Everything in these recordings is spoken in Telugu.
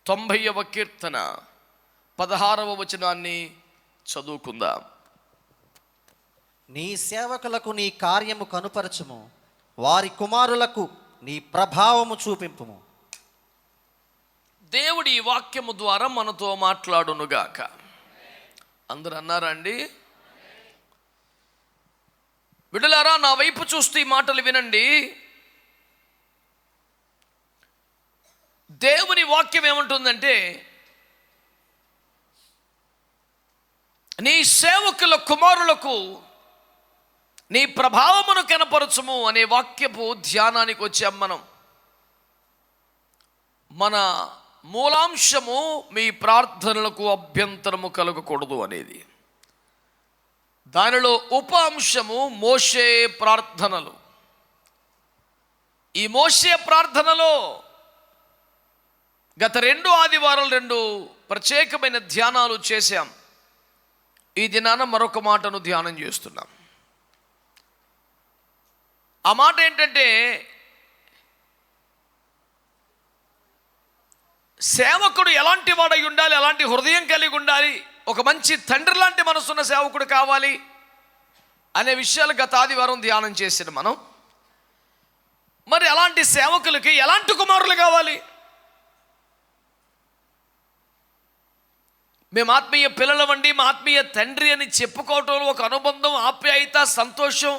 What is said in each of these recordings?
90వ కీర్తన 16వ వచనాన్ని చదువుకుందాం. నీ సేవకులకు నీ కార్యము కనుపరచుము, వారి కుమారులకు నీ ప్రభావము చూపింపుము. దేవుడి ఈ వాక్యము ద్వారా మనతో మాట్లాడునుగాక. అందరూ అన్నారా అండి? బిడ్డలారా, నా వైపు చూస్తూ ఈ మాటలు వినండి. దేవుని వాక్యం ఏమంటుందంటే, నీ సేవకుల కుమారులకు నీ ప్రభావమును కనపరచుము అనే వాక్యపు ధ్యానానికి వచ్చాం మనం. మన మూలాంశము మీ ప్రార్థనలకు అభ్యంతరము కలగకూడదు అనేది. దానిలో ఉప అంశము మోషే ప్రార్థనలు. ఈ మోషే ప్రార్థనలో గత 2 ఆదివారాలు 2 ప్రత్యేకమైన ధ్యానాలు చేశాం. ఈ దినాన మరొక మాటను ధ్యానం చేస్తున్నాం. ఆ మాట ఏంటంటే, సేవకుడు ఎలాంటి వాడై ఉండాలి, ఎలాంటి హృదయం కలిగి ఉండాలి, ఒక మంచి తండ్రి లాంటి మనసున్న సేవకుడు కావాలి అనే విషయాలు గత ఆదివారం ధ్యానం చేసిన మనం. మరి అలాంటి సేవకులకి ఎలాంటి కుమారులు కావాలి? మేము ఆత్మీయ పిల్లలవండి, మా ఆత్మీయ తండ్రి అని చెప్పుకోవటంలో ఒక అనుబంధం, ఆప్యాయత, సంతోషం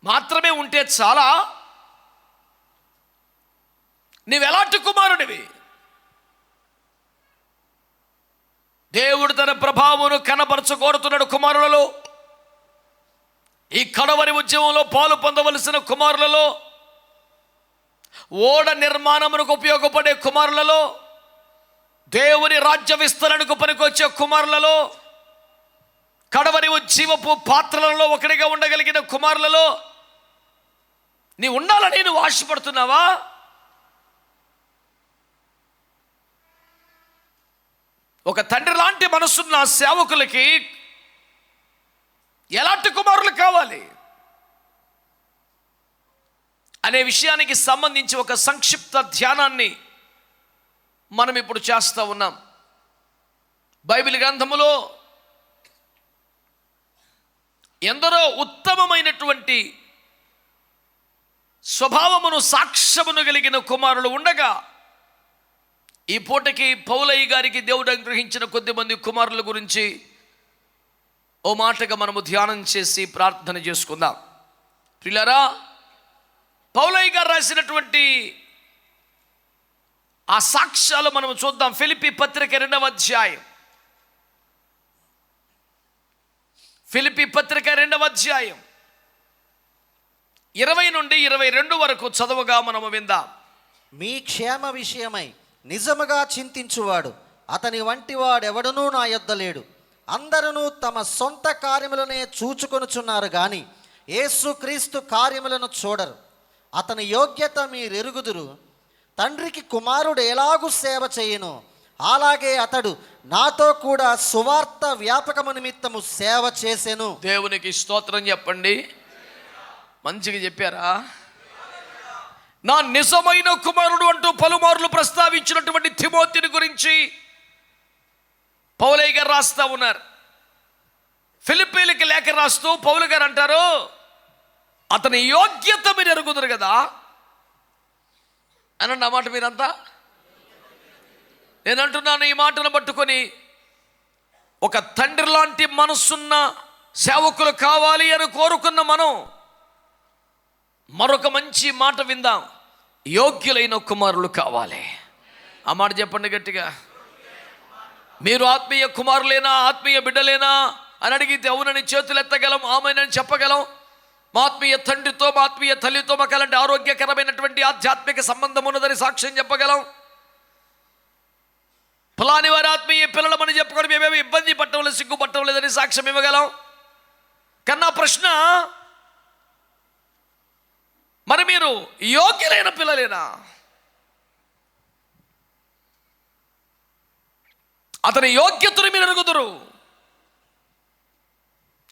మాత్రమే ఉంటే చాలా? నీవెలాంటి కుమారుడివి? దేవుడు తన ప్రభావమును కనపరచగోరుతున్నాడు కుమారులలో. ఈ కడవరి ఉద్యమంలో పాలు పొందవలసిన కుమారులలో, ఓడ నిర్మాణమునకు ఉపయోగపడే కుమారులలో, దేవుని రాజ్య విస్తరణకు పనికొచ్చే కుమారులలో, కడవరి ఉజ్జీవపు పాత్రలలో ఒకటిగా ఉండగలిగిన కుమారులలో నీ ఉండాలని నువ్వు ఆశపడుతున్నావా? ఒక తండ్రి లాంటి మనసున్న సేవకులకి ఎలాంటి కుమారులు కావాలి అనే విషయానికి సంబంధించి ఒక సంక్షిప్త ధ్యానాన్ని మనం ఇప్పుడు చేస్తూ ఉన్నాం. బైబిల్ గ్రంథములో ఎందరో ఉత్తమమైనటువంటి స్వభావమును, సాక్ష్యమును కలిగిన కుమారులు ఉండగా, ఈ పూటకి పౌలయ్య గారికి దేవుడు అనుగ్రహించిన కొద్దిమంది కుమారుల గురించి ఓ మాటగా మనము ధ్యానం చేసి ప్రార్థన చేసుకుందాం. ప్రియులారా, పౌలయ్య గారు రాసినటువంటి ఆ సాక్ష్యాలు మనం చూద్దాం. ఫిలిప్పీ పత్రిక 2వ అధ్యాయం, ఫిలిప్పీ పత్రిక 2వ అధ్యాయం 20 నుండి 22 వరకు చదువుగా మనము విందాం. మీ క్షేమ విషయమై నిజముగా చింతించువాడు అతని వంటి వాడెవడునూ నా యొద్ద లేడు. అందరూ తమ సొంత కార్యములనే చూచుకొనుచున్నారు గాని యేసుక్రీస్తు కార్యములను చూడరు. అతని యోగ్యత మీరెరుగుదురు. తండ్రికి కుమారుడు ఎలాగూ సేవ చేయను, అలాగే అతడు నాతో కూడా సువార్త వ్యాపకము నిమిత్తము సేవ చేసెను. దేవునికి స్తోత్రం చెప్పండి. మంచిగా చెప్పారా? నా నిజమైన కుమారుడు అంటూ పలుమార్లు ప్రస్తావించినటువంటి తిమోతిని గురించి పౌలయ్య గారు రాస్తా ఉన్నారు. ఫిలిప్పీలకి లేఖ రాస్తూ పౌలు గారు అంటారు, అతని యోగ్యత మీరు ఎరుగుదురు కదా అనండి. ఆ మాట మీరంతా, నేనంటున్నాను ఈ మాటను పట్టుకొని, ఒక తండ్రి లాంటి మనసున్న సేవకులు కావాలి అని కోరుకున్న మనం మరొక మంచి మాట విందాం. యోగ్యులైన కుమారులు కావాలి. ఆ మాట చెప్పండి గట్టిగా. మీరు ఆత్మీయ కుమారులేనా, ఆత్మీయ బిడ్డలేనా అని అడిగితే అవునని చేతులు ఎత్తగలం, ఆమెనని చెప్పగలం. మా ఆత్మీయ తండ్రితో, మా ఆత్మీయ తల్లితో మాకు అలాంటి ఆరోగ్యకరమైనటువంటి ఆధ్యాత్మిక సంబంధం ఉన్నదని సాక్ష్యం చెప్పగలం. ఫలాని వారి ఆత్మీయ పిల్లలమని చెప్పుకొని మేమేమి ఇబ్బంది పట్టడం, సిగ్గుపట్టడం లేదని సాక్ష్యం ఇవ్వగలం. కన్నా ప్రశ్న, మరి మీరు యోగ్యులైన పిల్లలేనా? అతని యోగ్యతను మీరు ఎరుగుదురు.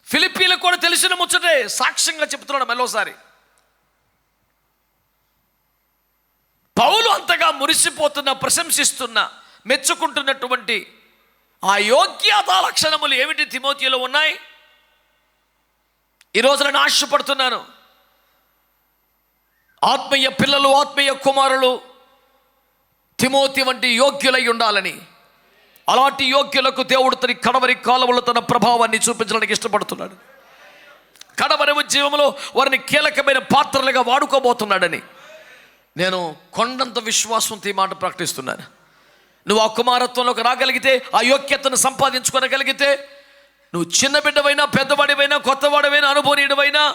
ఫిలిప్పీలకు కూడా తెలిసిన ముచ్చటే సాక్ష్యంగా చెప్తున్నాడు మరోసారి. పౌలు అంతగా మురిసిపోయి మురిసిపోతున్న, ప్రశంసిస్తున్న, మెచ్చుకుంటున్నటువంటి ఆ యోగ్యతా లక్షణములు ఏమిటి తిమోతిలో ఉన్నాయి? ఈరోజు నేను ఆశపడుతున్నాను, ఆత్మీయ పిల్లలు, ఆత్మీయ కుమారులు తిమోతి వంటి యోగ్యులై ఉండాలని. అలాంటి యోగ్యులకు దేవుడు తన కడవరి కాలములో తన ప్రభావాన్ని చూపించడానికి ఇష్టపడుతున్నాడు. కడవరి ఉద్యమంలో వారిని కీలకమైన పాత్రలుగా వాడుకోబోతున్నాడని నేను కొండంత విశ్వాసంతో ఈ మాట ప్రకటిస్తున్నాను. నువ్వు ఆ కుమారత్వంలోకి రాగలిగితే, ఆ యోగ్యతను సంపాదించుకోగలిగితే, నువ్వు చిన్న బిడ్డవైనా, పెద్దవాడివైనా, కొత్తవాడివైనా, అనుభవనీయుడివైనా,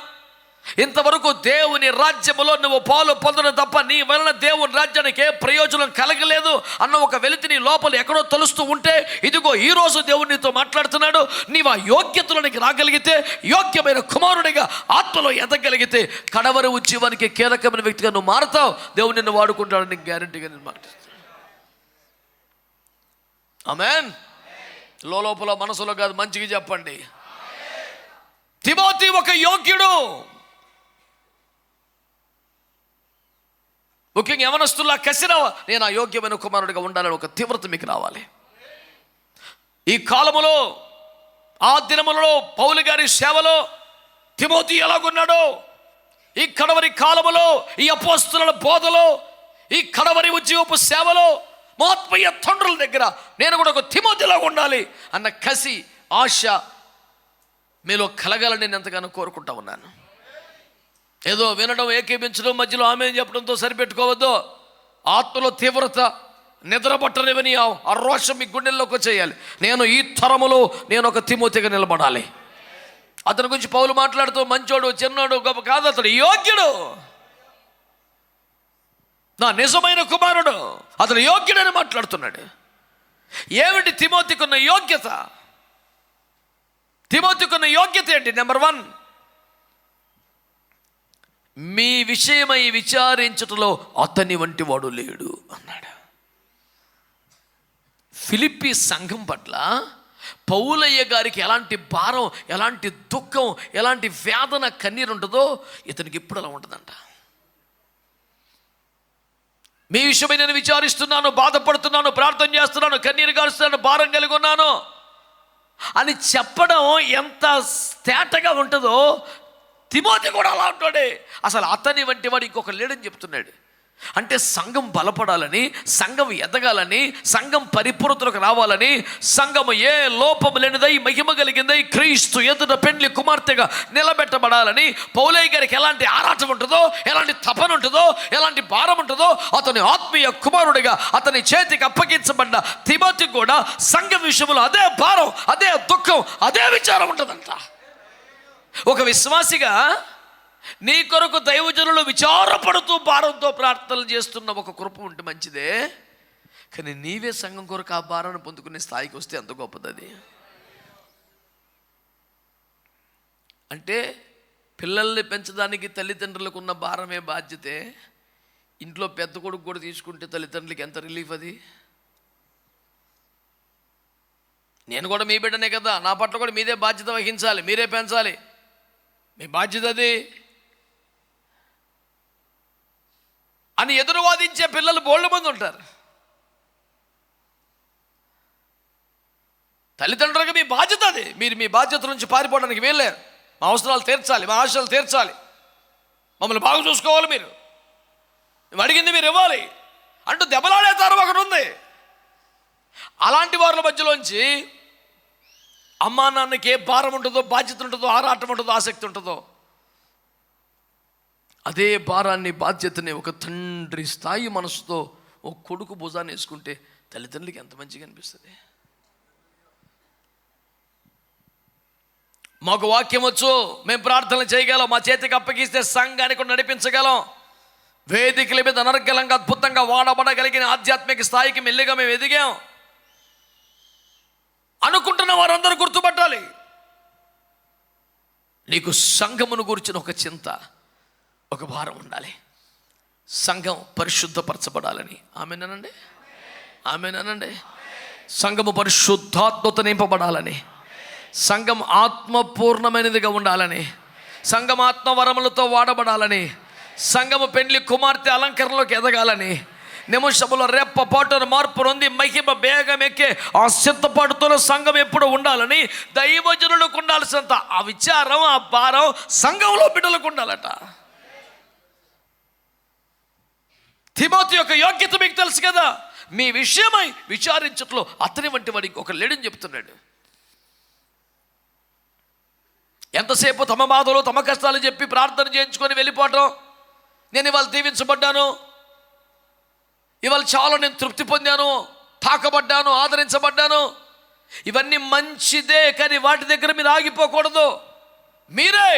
ఇంతవరకు దేవుని రాజ్యములో నువ్వు పాలు పొందడం తప్ప నీ వలన దేవుని రాజ్యానికి ఏ ప్రయోజనం కలగలేదు అన్న ఒక వెలితిని లోపల ఎక్కడో తలుస్తూ ఉంటే, ఇదిగో ఈరోజు దేవుడు నీతో మాట్లాడుతున్నాడు. నీవు ఆ యోగ్యతలోనికి రాగలిగితే, యోగ్యమైన కుమారుడిగా ఆత్మలో ఎదగలిగితే, కడవరి ఉద్యమానికి కీలకమైన వ్యక్తిగా నువ్వు మారుతావు. దేవుడు నిన్ను వాడుకుంటాడని గ్యారంటీగా నేను మాట్లాడుతాను. ఆమేన్. లోపల మనసులో కాదు, మంచిగా చెప్పండి. తిమోతి ఒక యోగ్యుడు. ముఖ్యంగా యవనస్తుల్లా కసిరావా, నేను ఆ యోగ్యమైన కుమారుడిగా ఉండాలని ఒక తీవ్రత మీకు రావాలి. ఈ కాలములో, ఆ దినములలో పౌలు గారి సేవలో తిమోతి ఎలాగున్నాడో, ఈ కడవరి కాలములో, ఈ అపోస్తలుల బోధలో, ఈ కడవరి ఉద్యోగపు సేవలో, ఆత్మీయ తండ్రుల దగ్గర నేను కూడా ఒక తిమోతిలాగా ఉండాలి అన్న కసి, ఆశ మీలో కలగాలని నేను ఎంతగానో కోరుకుంటా ఉన్నాను. ఏదో వినడం, ఏకీపించడం, మధ్యలో ఆమె చెప్పడంతో సరిపెట్టుకోవద్దు. ఆత్మలో తీవ్రత, నిద్రపట్టనివని ఆ రోషం మీ గుండెల్లోకి చేయాలి. నేను ఈ తరములో నేను ఒక తిమోతిగా నిలబడాలి. అతని గురించి పౌలు మాట్లాడుతూ మంచోడు, చిన్నోడు, గొప్ప కాదు, అతడు యోగ్యుడు, నా నిజమైన కుమారుడు, అతను యోగ్యుడని మాట్లాడుతున్నాడు. ఏమిటి తిమోతికున్న యోగ్యత? తిమోతికున్న యోగ్యత ఏంటి? నెంబర్ 1, మీ విషయమై విచారించుటలో అతని వంటి వాడు లేడు అన్నాడు. ఫిలిప్పీ సంఘం పట్ల పౌలయ్య గారికి ఎలాంటి భారం, ఎలాంటి దుఃఖం, ఎలాంటి వేదన, కన్నీరు ఉంటుందో ఇతనికి ఇప్పుడు అలా ఉంటుందంట. మీ విషయమై నేను విచారిస్తున్నాను, బాధపడుతున్నాను, ప్రార్థన చేస్తున్నాను, కన్నీరు కారుస్తున్నాను, భారం కలిగి ఉన్నాను అని చెప్పడం ఎంత తేటగా ఉంటుందో, తిమోతి కూడా అలా ఉంటాడే. అసలు అతని వంటి వాడు ఇంకొక లేడని చెప్తున్నాడు. అంటే సంఘం బలపడాలని, సంఘం ఎదగాలని, సంఘం పరిపూర్ణతలకు రావాలని, సంఘము ఏ లోపం లేనిదై మహిమ కలిగిందై క్రీస్తు ఎదుట పెండ్లి కుమార్తెగా నిలబెట్టబడాలని పౌలయ్య గారికి ఎలాంటి ఆరాటం ఉంటుందో, ఎలాంటి తపన ఉంటుందో, ఎలాంటి భారం ఉంటుందో, అతని ఆత్మీయ కుమారుడిగా అతని చేతికి అప్పగించబడ్డ తిమోతి కూడా సంఘం విషయంలో అదే భారం, అదే దుఃఖం, అదే విచారం ఉంటుందంట. ఒక విశ్వాసిగా నీ కొరకు దైవజనులు విచారపడుతూ భారంతో ప్రార్థనలు చేస్తున్న ఒక కృప ఉంటే మంచిదే, కానీ నీవే సంఘం కొరకు ఆ భారాన్ని పొందుకునే స్థాయికి వస్తే ఎంత గొప్పది అది. అంటే పిల్లల్ని పెంచడానికి తల్లిదండ్రులకు ఉన్న భారమే బాధ్యతే, ఇంట్లో పెద్ద కొడుకు కూడా తీసుకుంటే తల్లిదండ్రులకి ఎంత రిలీఫ్ అది. నేను కూడా మీ బిడ్డనే కదా, నా పట్ల కూడా మీదే బాధ్యత వహించాలి, మీరే పెంచాలి, మీ బాధ్యత అది అని ఎదురు వాదించే పిల్లలు బోల్డ్ మంది ఉంటారు. తల్లిదండ్రులుగా మీ బాధ్యత అది. మీరు మీ బాధ్యత నుంచి పారిపోవడానికి వీల్లేదు. మా అవసరాలు తీర్చాలి, మా ఆశలు తీర్చాలి, మమ్మల్ని బాగా చూసుకోవాలి, మీరు అడిగింది మీరు ఇవ్వాలి అంటూ దెబ్బలాడే తరం ఒకటి ఉంది. అలాంటి వారి మధ్యలోంచి అమ్మా నాన్నకి ఏ భారం ఉంటుందో, బాధ్యత ఉంటుందో, ఆరాటం ఉంటుందో, ఆసక్తి ఉంటుందో, అదే భారాన్ని, బాధ్యతని ఒక తండ్రి స్థాయి మనసుతో ఒక కొడుకు భుజాన్ని వేసుకుంటే తల్లిదండ్రులకి ఎంత మంచిగా అనిపిస్తుంది. మాకు వాక్యం వచ్చు, మేము ప్రార్థనలు చేయగలం, మా చేతికి అప్పగిస్తే సంఘానికి నడిపించగలం, వేదికల మీద అనర్గళంగా అద్భుతంగా వాడబడగలిగిన ఆధ్యాత్మిక స్థాయికి మెల్లిగా మేము ఎదిగాం అనుకుంటున్న వారందరూ గుర్తుపట్టాలి. నీకు సంఘమును గురించిన ఒక చింత, ఒక భారం ఉండాలి. సంఘం పరిశుద్ధపరచబడాలని. ఆమేనండి, ఆమేనండి. సంఘము పరిశుద్ధాత్మతో నింపబడాలని, సంఘం ఆత్మపూర్ణమైనదిగా ఉండాలని, సంఘం ఆత్మ వరములతో వాడబడాలని, సంఘము పెండ్లి కుమార్తె అలంకరణలోకి ఎదగాలని, నిమిషములో రెప్పపాటున మార్పు నొంది మహిమ వేగం ఎక్కే ఆ సిద్ధపాటుతో సంఘం ఎప్పుడు ఉండాలని దైవజనులకు ఉండాల్సినంత ఆ విచారం, ఆ భారం సంఘంలో బిడ్డలకు ఉండాలట. తిమోతి యొక్క యోగ్యత మీకు తెలుసు కదా. మీ విషయమై విచారించట్లో అతని వంటి వాడికి ఒక లేడని చెప్తున్నాడు. ఎంతసేపు తమ బాధలు తమ కష్టాలు చెప్పి ప్రార్థన చేయించుకొని వెళ్ళిపోవటం. నేను ఇవాళ దీవించబడ్డాను, ఇవాళ చాలా నేను తృప్తి పొందాను, తాకబడ్డాను, ఆదరించబడ్డాను, ఇవన్నీ మంచిదే. కానీ వాటి దగ్గర మీరు ఆగిపోకూడదు. మీరే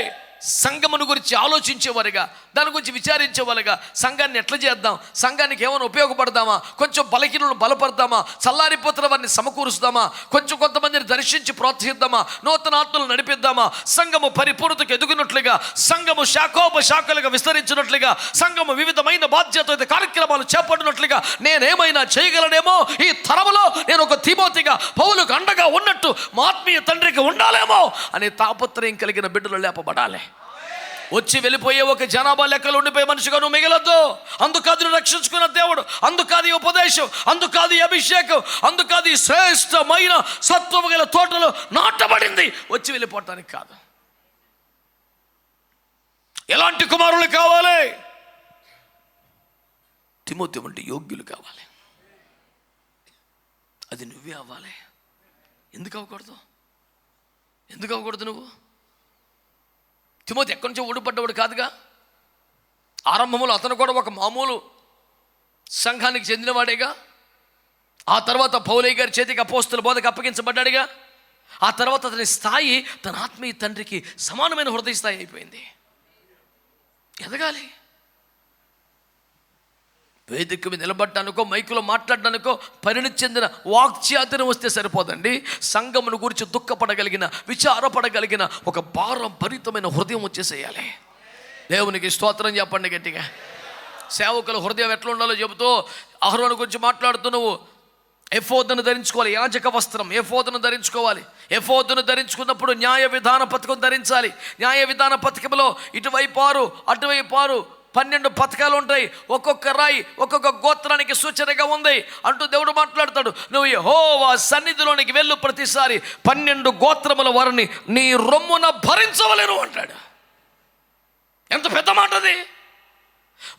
సంఘమును గురించి ఆలోచించేవారుగా, దాని గురించి విచారించేవారుగా, సంఘాన్ని ఎట్లా చేద్దాం, సంఘానికి ఏమైనా ఉపయోగపడదామా, కొంచెం బలహీనలను బలపడదామా, చల్లారిపోతున్న వారిని సమకూరుస్తామా, కొంతమందిని దర్శించి ప్రోత్సహిద్దామా, నూతన ఆత్మలు నడిపిద్దామా, సంఘము పరిపూర్ణతకు ఎదుగునట్లుగా, సంఘము శాఖోపశాఖలుగా విస్తరించినట్లుగా, సంఘము వివిధమైన బాధ్యత కార్యక్రమాలు చేపట్టినట్లుగా నేనేమైనా చేయగలనేమో, ఈ తరములో నేను ఒక తిమోతిగా పౌలుకు అండగా ఉన్నట్టు మా ఆత్మీయ తండ్రికి ఉండాలేమో అనే తాపత్రయం కలిగిన బిడ్డలు లేపబడాలి. వచ్చి వెళ్ళిపోయే ఒక జనాభా లెక్కలు ఉండిపోయే మనిషిగా నువ్వు మిగలొద్దు. అందుకాదు రక్షించుకున్న దేవుడు, అందుకాదు ఈ ఉపదేశం, అందుకాదు ఈ అభిషేకం, అందుకాదు ఈ శ్రేష్టమైన సత్వము గల తోటలో నాటబడింది వచ్చి వెళ్ళిపోవటానికి కాదు. ఎలాంటి కుమారులు కావాలి? తిమోతి వంటి యోగ్యులు కావాలి. అది నువ్వే అవ్వాలి. ఎందుకు అవ్వకూడదు? ఎందుకు అవ్వకూడదు? నువ్వు తిమోతి ఎక్కడి నుంచో ఊడిపడ్డవాడు కాదుగా. ఆరంభంలో అతను కూడా ఒక మామూలు సంఘానికి చెందినవాడేగా. ఆ తర్వాత పౌలయ్య గారి చేతికి అపోస్తుల బోధకు అప్పగించబడ్డాడుగా. ఆ తర్వాత అతని స్థాయి తన ఆత్మీయ తండ్రికి సమానమైన హృదయ స్థాయి అయిపోయింది. ఎదగాలి. వేదిక మీద నిలబడ్డానికో మైకులో మాట్లాడడానికో పరిణితి చెందిన వాక్చాతుర్యం వస్తే సరిపోదండి. సంఘమును గురించి దుఃఖపడగలిగిన, విచారపడగలిగిన ఒక భారం భరితమైన హృదయం వచ్చేసేయాలి. దేవునికి స్తోత్రం చెప్పండి గట్టిగా. సేవకుల హృదయం ఎట్లా ఉండాలో చెబుతూ అహరోను గురించి మాట్లాడుతూ నువ్వు ఎఫోదును ధరించుకోవాలి. యాజక వస్త్రం ఎఫోదును ధరించుకోవాలి. ఎఫోదును ధరించుకున్నప్పుడు న్యాయ విధాన పథకం ధరించాలి. న్యాయ విధాన పథకంలో ఇటువైపు 6 అటువైపు 6 12 పథకాలు ఉంటాయి. ఒక్కొక్క రాయి ఒక్కొక్క గోత్రానికి సూచనగా ఉంది అంటూ దేవుడు మాట్లాడతాడు. నువ్వు యెహోవా సన్నిధిలోనికి వెళ్ళు ప్రతిసారి 12 గోత్రముల వారిని నీ రొమ్మున భరించవలెను అంటాడు. ఎంత పెద్ద మాట అది.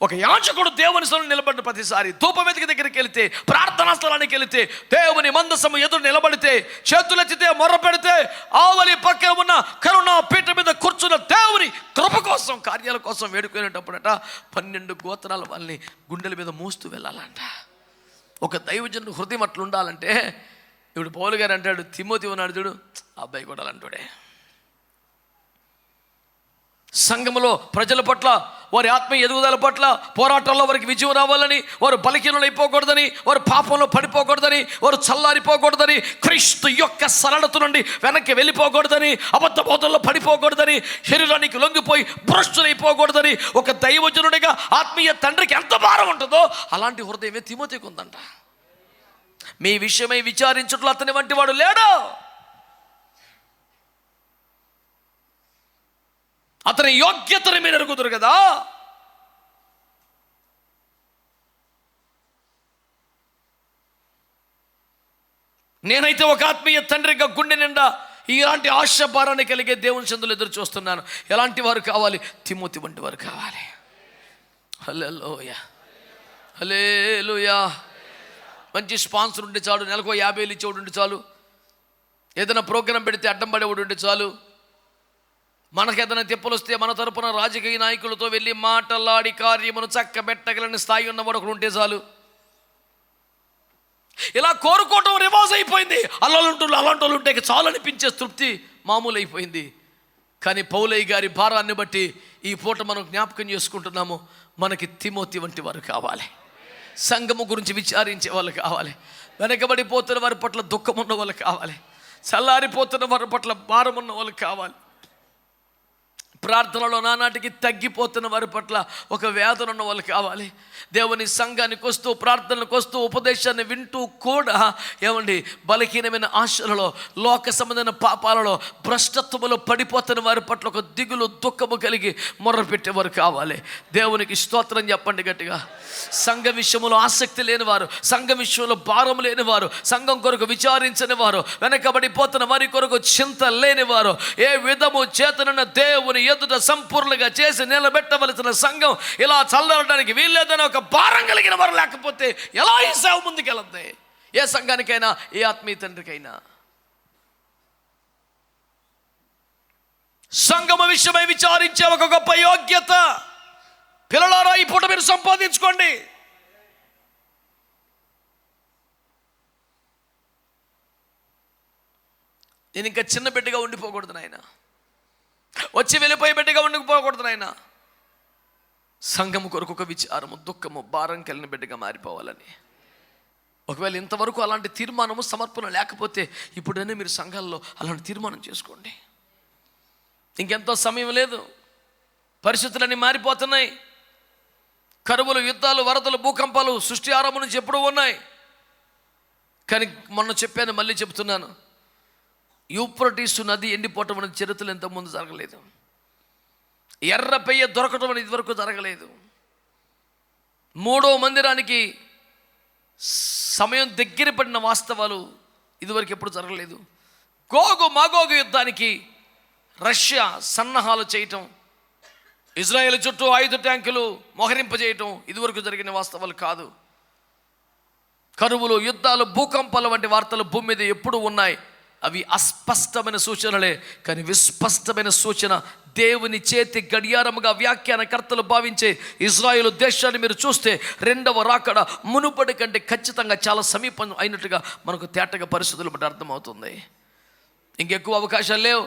ఒక యాజకుడు దేవుని స్థలంలో నిలబడిన ప్రతిసారి, ధూపవేదిక దగ్గరికి వెళితే, ప్రార్థనా స్థలానికి వెళితే, దేవుని మందసము ఎదురు నిలబడితే, చేతులెత్తితే, మొర్ర పెడితే, ఆవలి పక్కన ఉన్న కరుణా పీఠ మీద కూర్చున్న దేవుని కృప కోసం, కార్యాల కోసం వేడుకునేటప్పుడట 12 గోత్రాల వాళ్ళని గుండెల మీద మోస్తూ వెళ్ళాలంట. ఒక దైవజనుడు హృదయం అట్లా ఉండాలంటే, ఇప్పుడు పౌలు గారు అంటాడు, తిమోతి ఉన్నాడు చూడు, అబ్బాయి కూడా అంటాడే. సంఘములో ప్రజల పట్ల, వారి ఆత్మీయ ఎదుగుదల పట్ల, పోరాటంలో వారికి విజయం రావాలని, వారు బలహీనులు అయిపోకూడదని, వారు పాపంలో పడిపోకూడదని, వారు చల్లారిపోకూడదని, క్రీస్తు యొక్క సరళత నుండి వెనక్కి వెళ్ళిపోకూడదని, అబద్ధ బోధనలో పడిపోకూడదని, శరీరానికి లొంగిపోయి భ్రష్టులైపోకూడదని ఒక దైవజనుడిగా ఆత్మీయ తండ్రికి ఎంత భారం ఉంటుందో అలాంటి హృదయమే తిమోతికి ఉందంట. మీ విషయమై విచారించుటలో అతని వంటి వాడు లేడు. అతని యోగ్యతని మీరు ఎరుగుదురు కదా. నేనైతే ఒక ఆత్మీయ తండ్రిగా గుండె నిండా ఇలాంటి ఆశ భారాన్ని కలిగే దేవుని సందులు ఎదురు చూస్తున్నాను. ఎలాంటి వారు కావాలి? తిమోతి వంటి వారు కావాలి. హల్లెలూయా, హల్లెలూయా. మంచి స్పాన్సర్ ఉంటే చాలు, నెలకు 50,000 ఇచ్చేవాడు ఉంటే చాలు, ఏదైనా ప్రోగ్రాం పెడితే అడ్డం పడేవాడు ఉంటే చాలు, మనకు ఏదైనా తిప్పలు వస్తే మన తరపున రాజకీయ నాయకులతో వెళ్ళి మాటలాడి కార్యమును చక్కబెట్టగలని స్థాయి ఉన్నవాడు ఒకడు ఉంటే చాలు. ఇలా కోరుకోవటం రివాజ్ అయిపోయింది. అలాంటి వాళ్ళు ఉంటే చాలు అనిపించే తృప్తి మామూలు అయిపోయింది. కానీ పౌలయ్య గారి భారాన్ని బట్టి ఈ పూట మనం జ్ఞాపకం చేసుకుంటున్నాము. మనకి తిమోతి వంటి వారు కావాలి. సంఘము గురించి విచారించే వాళ్ళు కావాలి. వెనకబడిపోతున్న వారి పట్ల దుఃఖం ఉన్న వాళ్ళు కావాలి. చల్లారిపోతున్న వారి పట్ల భారం ఉన్న వాళ్ళు కావాలి. ప్రార్థనలో నానాటికి తగ్గిపోతున్న వారి పట్ల ఒక వేదన ఉన్న వాళ్ళు కావాలి. దేవుని సంఘానికి వస్తూ, ప్రార్థనలకు వస్తూ, ఉపదేశాన్ని వింటూ కూడా ఏమండి బలహీనమైన ఆశలలో, లోక సంబంధమైన పాపాలలో, భ్రష్టత్వములో పడిపోతున్న వారి పట్ల ఒక దిగులు, దుఃఖము కలిగి మొర్రపెట్టేవారు కావాలి. దేవునికి స్తోత్రం చెప్పండి గట్టిగా. సంఘ విషయంలో ఆసక్తి లేనివారు, సంఘ విషయంలో భారం లేనివారు, సంఘం కొరకు విచారించని వారు, వెనకబడిపోతున్న వారి కొరకు చింత లేనివారు, ఏ విధము చేతనన్న దేవుని ఎదుట సంపూర్ణంగా చేసి నిలబెట్టవలసిన సంఘం ఇలా చల్లడానికి వీల్లేదని ఒక భారం కలిగిన వారు లేకపోతే ఎలా ఈ సేవ ముందుకెళ్ళద్ది? ఏ సంఘానికైనా, ఏ ఆత్మీయ తండ్రికైనా. సంఘము విషయమై విచారించే ఒక గొప్ప యోగ్యత పిల్లలారా ఈ పూట మీరు సంపాదించుకోండి. నేను ఇంకా చిన్న బిడ్డగా ఉండిపోకూడదు నాయన, వచ్చి వెళ్ళిపోయే బిడ్డగా ఉండిపోకూడదు నాయన. సంఘము కొరకు ఒక విచారము, దుఃఖము, భారం కలిగిన బిడ్డగా మారిపోవాలని. ఒకవేళ ఇంతవరకు అలాంటి తీర్మానము, సమర్పణ లేకపోతే ఇప్పుడనే మీరు సంఘాల్లో అలాంటి తీర్మానం చేసుకోండి. ఇంకెంతో సమయం లేదు, పరిస్థితులన్నీ మారిపోతున్నాయి. కరువులు, యుద్ధాలు, వరదలు, భూకంపాలు సృష్టి ఆరంభం నుంచి ఎప్పుడూ ఉన్నాయి. కానీ మొన్న చెప్పాను, మళ్ళీ చెప్తున్నాను, యూఫ్రటీసు నది ఎండిపోవటం అనేది చరిత్రలో ఇంతకుముందు జరగలేదు. ఎర్ర పెయ్య దొరకటం అనేది ఇదివరకు జరగలేదు. మూడో మందిరానికి సమయం దగ్గర పడిన వాస్తవాలు ఇదివరకు ఎప్పుడు జరగలేదు. గోగు మాగోగు యుద్ధానికి రష్యా సన్నాహాలు చేయటం, ఇజ్రాయేల్ చుట్టూ 5 ట్యాంకులు మోహరింపజేయటం ఇదివరకు జరిగిన వాస్తవాలు కాదు. కరువులు, యుద్ధాలు, భూకంపాలు వంటి వార్తలు భూమి మీద ఎప్పుడు ఉన్నాయి. అవి అస్పష్టమైన సూచనలే. కానీ విస్పష్టమైన సూచన దేవుని చేతి గడియారముగా వ్యాఖ్యానకర్తలు భావించే ఇజ్రాయేలు దేశాన్ని మీరు చూస్తే 2వ రాకడ మునుపటి కంటే ఖచ్చితంగా చాలా సమీపం అయినట్టుగా మనకు తేటగా పరిస్థితులు బట్టి అర్థమవుతుంది. ఇంకెక్కువ అవకాశాలు లేవు.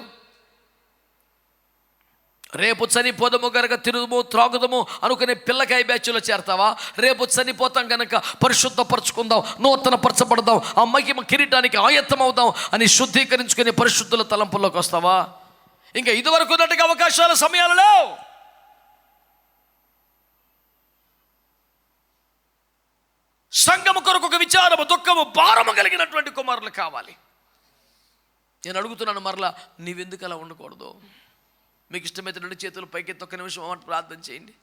రేపు చనిపోదము కనుక తిరుగుదము, త్రాగుదము అనుకునే పిల్లకాయ బ్యాచ్లో చేరతావా? రేపు చనిపోతాం కనుక పరిశుద్ధపరచుకుందాం, నూతన పరచబడదాం, ఆ మహిమ కిరీటానికి ఆయత్తం అవుదాం అని శుద్ధీకరించుకునే పరిశుద్ధుల తలంపుల్లోకి వస్తావా? ఇంకా ఇదివరకు ఉన్నట్టుగా అవకాశాల సమయాలు లేవు. సంఘము కొరకు ఒక విచారము, దుఃఖము, భారము కలిగినటువంటి కుమారులు కావాలి. నేను అడుగుతున్నాను మరలా, నీవెందుకు అలా ఉండకూడదు? మీకు ఇష్టమైతే 2 చేతులు పైకెత్తి ఒక్క నిమిషం అన్నట్టు ప్రార్థన చేయండి.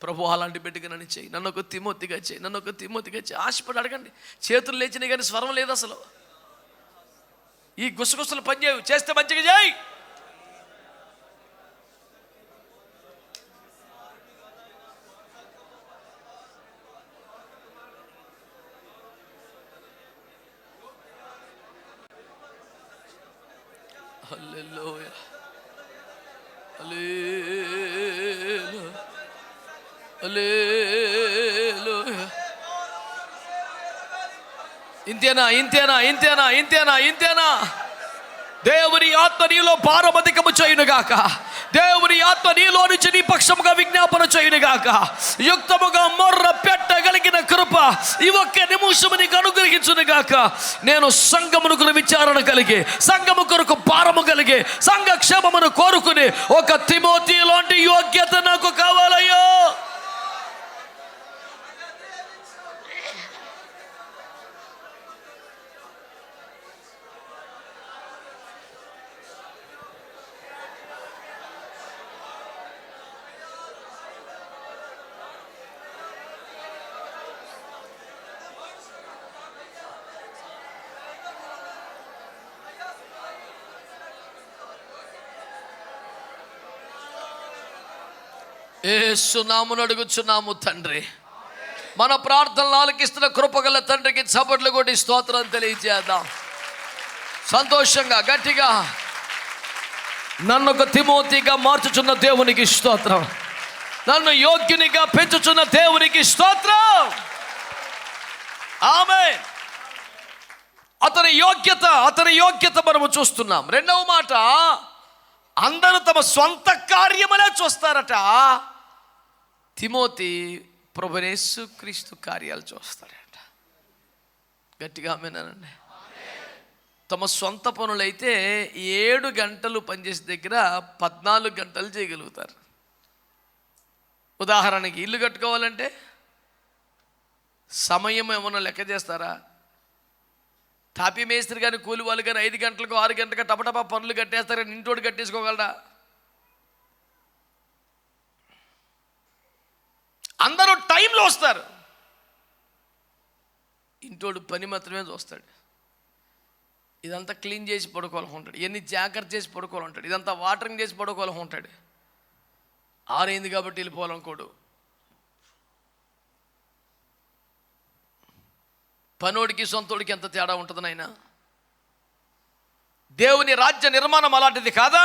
ప్రభు అలాంటి బిడ్డగా నన్ను చేయి, నన్ను ఒక తిమోతిగా చేయి, నన్ను ఒక తిమోతిగా చేయి. ఆశపడి అడగండి. చేతులు లేచినాయి కానీ స్వరం లేదు అసలు. ఈ గుసగుసలు పనిచేయవు, చేస్తే మంచిగా చేయి. హల్లెలూయా, హల్లెలూయా, హల్లెలూయా. ఇంతేనా, ఇంతేనా, ఇంతేనా, ఇంతేనా, ఇంతేనా? దేవుని ఆత్మ నీలో పారమధికము చేయునుగాక. దేవుని ఆత్మ నీలో నుంచి నీ పక్షముగా విజ్ఞాపన చేయునుగాక. యుక్తముగా మొర్ర పెట్టగలిగిన కృప ఈ ఒక్క నిమిషము నీకు అనుగ్రహించునుగాక. నేను సంఘమును విచారణ కలిగి, సంఘము కొరకు భారము కలిగి, సంఘ క్షేమమును కోరుకుని ఒక తిమోతి లాంటి యోగ్యత నాకు కావాలయ్యో. యేసు నామమున అడుగుచున్నాము తండ్రి. మన ప్రార్థనలు ఆలకిస్తున్న కృపగల తండ్రికి చప్పట్లు కొట్టి స్తోత్రం తెలియజేద్దాం. సంతోషంగా గట్టిగా. నన్ను ఒక తిమోతిగా మార్చుచున్న దేవునికి స్తోత్రం. నన్ను యోగ్యునిగా పెంచుచున్న దేవునికి స్తోత్రం. ఆమేన్. అతని యోగ్యత మనము చూస్తున్నాం. 2వ మాట, అందరూ తమ సొంత కార్యములే చూస్తారట. తిమోతి ప్రభువైన యేసుక్రీస్తు కార్యాలు చూస్తాడట. గట్టిగా ఆమేనండి. తమ సొంత పనులైతే 7 గంటలు పనిచేసే దగ్గర 14 గంటలు చేయగలుగుతారు. ఉదాహరణకి ఇల్లు కట్టుకోవాలంటే సమయం ఏమన్నా లెక్క చేస్తారా? తాపీ మేస్త్రి కానీ కూలి వాళ్ళు కానీ 5 గంటలకు 6 గంటలకు టపటపా పనులు కట్టేస్తారు కానీ ఇంటోడు కట్టేసుకోగలరా? అందరూ టైంలో వస్తారు, ఇంటోడు పని మాత్రమే చూస్తాడు. ఇదంతా క్లీన్ చేసి పడుకోవాలనుకుంటాడు, ఎన్ని జాగ్రత్త చేసి పడుకోవాలంటాడు, ఇదంతా వాటరింగ్ చేసి పడుకోవాలనుకుంటాడు. 6 అయింది కాబట్టి వెళ్ళిపోవాలనుకోడు. పనోడికి సొంతోడికి ఎంత తేడా ఉంటుంది నాయన? దేవుని రాజ్య నిర్మాణం అలాంటిది కాదా?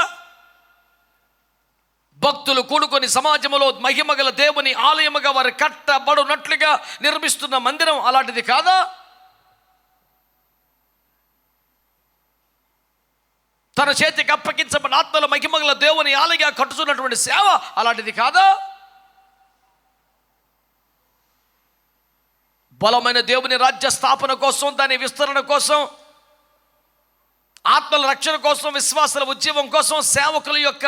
భక్తులు కూడుకొని సమాజంలో మహిమగల దేవుని ఆలయముగా వారు కట్టబడునట్లుగా నిర్మిస్తున్న మందిరం అలాంటిది కాదా? తన చేతికి అప్పగించబడిన ఆత్మల మహిమగల దేవుని ఆలయంగా కట్టుతున్నటువంటి సేవ అలాంటిది కాదా? బలమైన దేవుని రాజ్య స్థాపన కోసం, దాని విస్తరణ కోసం, ఆత్మల రక్షణ కోసం, విశ్వాసాల ఉద్యమం కోసం, సేవకుల యొక్క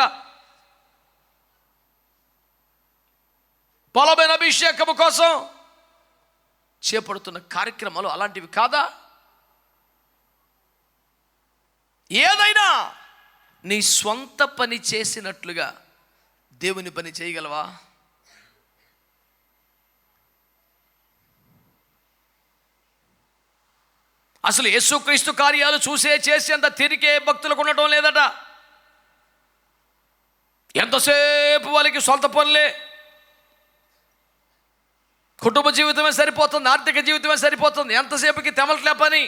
బలమైన అభిషేకము కోసం చేపడుతున్న కార్యక్రమాలు అలాంటివి కాదా? ఏదైనా నీ స్వంత పని చేసినట్లుగా దేవుని పని చేయగలవా? అసలు యేసుక్రీస్తు కార్యాలు చేసేంత తిరిగే భక్తులకు ఉండటం లేదట. ఎంతసేపు వాళ్ళకి సొంత పనులే, కుటుంబ జీవితమే సరిపోతుంది, ఆర్థిక జీవితమే సరిపోతుంది, ఎంతసేపుకి తెమలట్లే పని.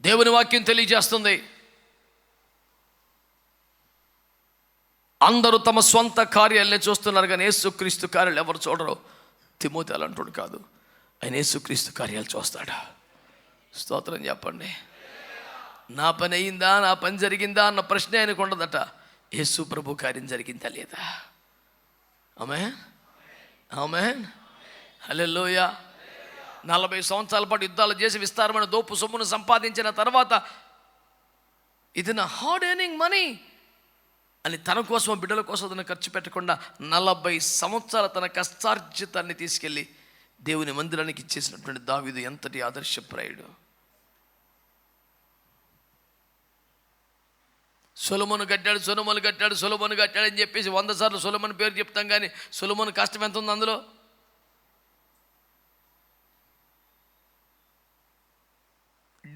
దేవుని వాక్యం తెలియజేస్తుంది, అందరూ తమ స్వంత కార్యాలనే చూస్తున్నారు కానీ యేసుక్రీస్తు కార్యాలు ఎవరు చూడరు. తిమోతి అలాంటోడు కాదు, ఆయన యేసుక్రీస్తు కార్యాలు చూస్తాడు. స్తోత్రం చెప్పండి. నా పని అయిందా, నా పని జరిగిందా అన్న ప్రశ్న ఆయనకు ఉండదట. యేసు ప్రభు కార్యం జరిగిందా లేదా? ఆమేన్, ఆమేన్, హల్లెలూయా. 40 సంవత్సరాల పాటు యుద్ధాలు చేసి విస్తారమైన దోపు సొమ్మును సంపాదించిన తర్వాత ఇది నా హార్డ్ ఎర్నింగ్ మనీ అని తన కోసం బిడ్డల కోసం తను ఖర్చు పెట్టకుండా 40 సంవత్సరాల తన కష్టార్జితాన్ని తీసుకెళ్ళి దేవుని మందిరానికి ఇచ్చేసినటువంటి దావీదు ఎంతటి ఆదర్శప్రాయుడు. సొలొమోను కట్టాడు అని చెప్పేసి 100 సార్లు సొలొమోను పేరు చెప్తాం కానీ సొలొమోను కష్టం ఎంత ఉంది అందులో?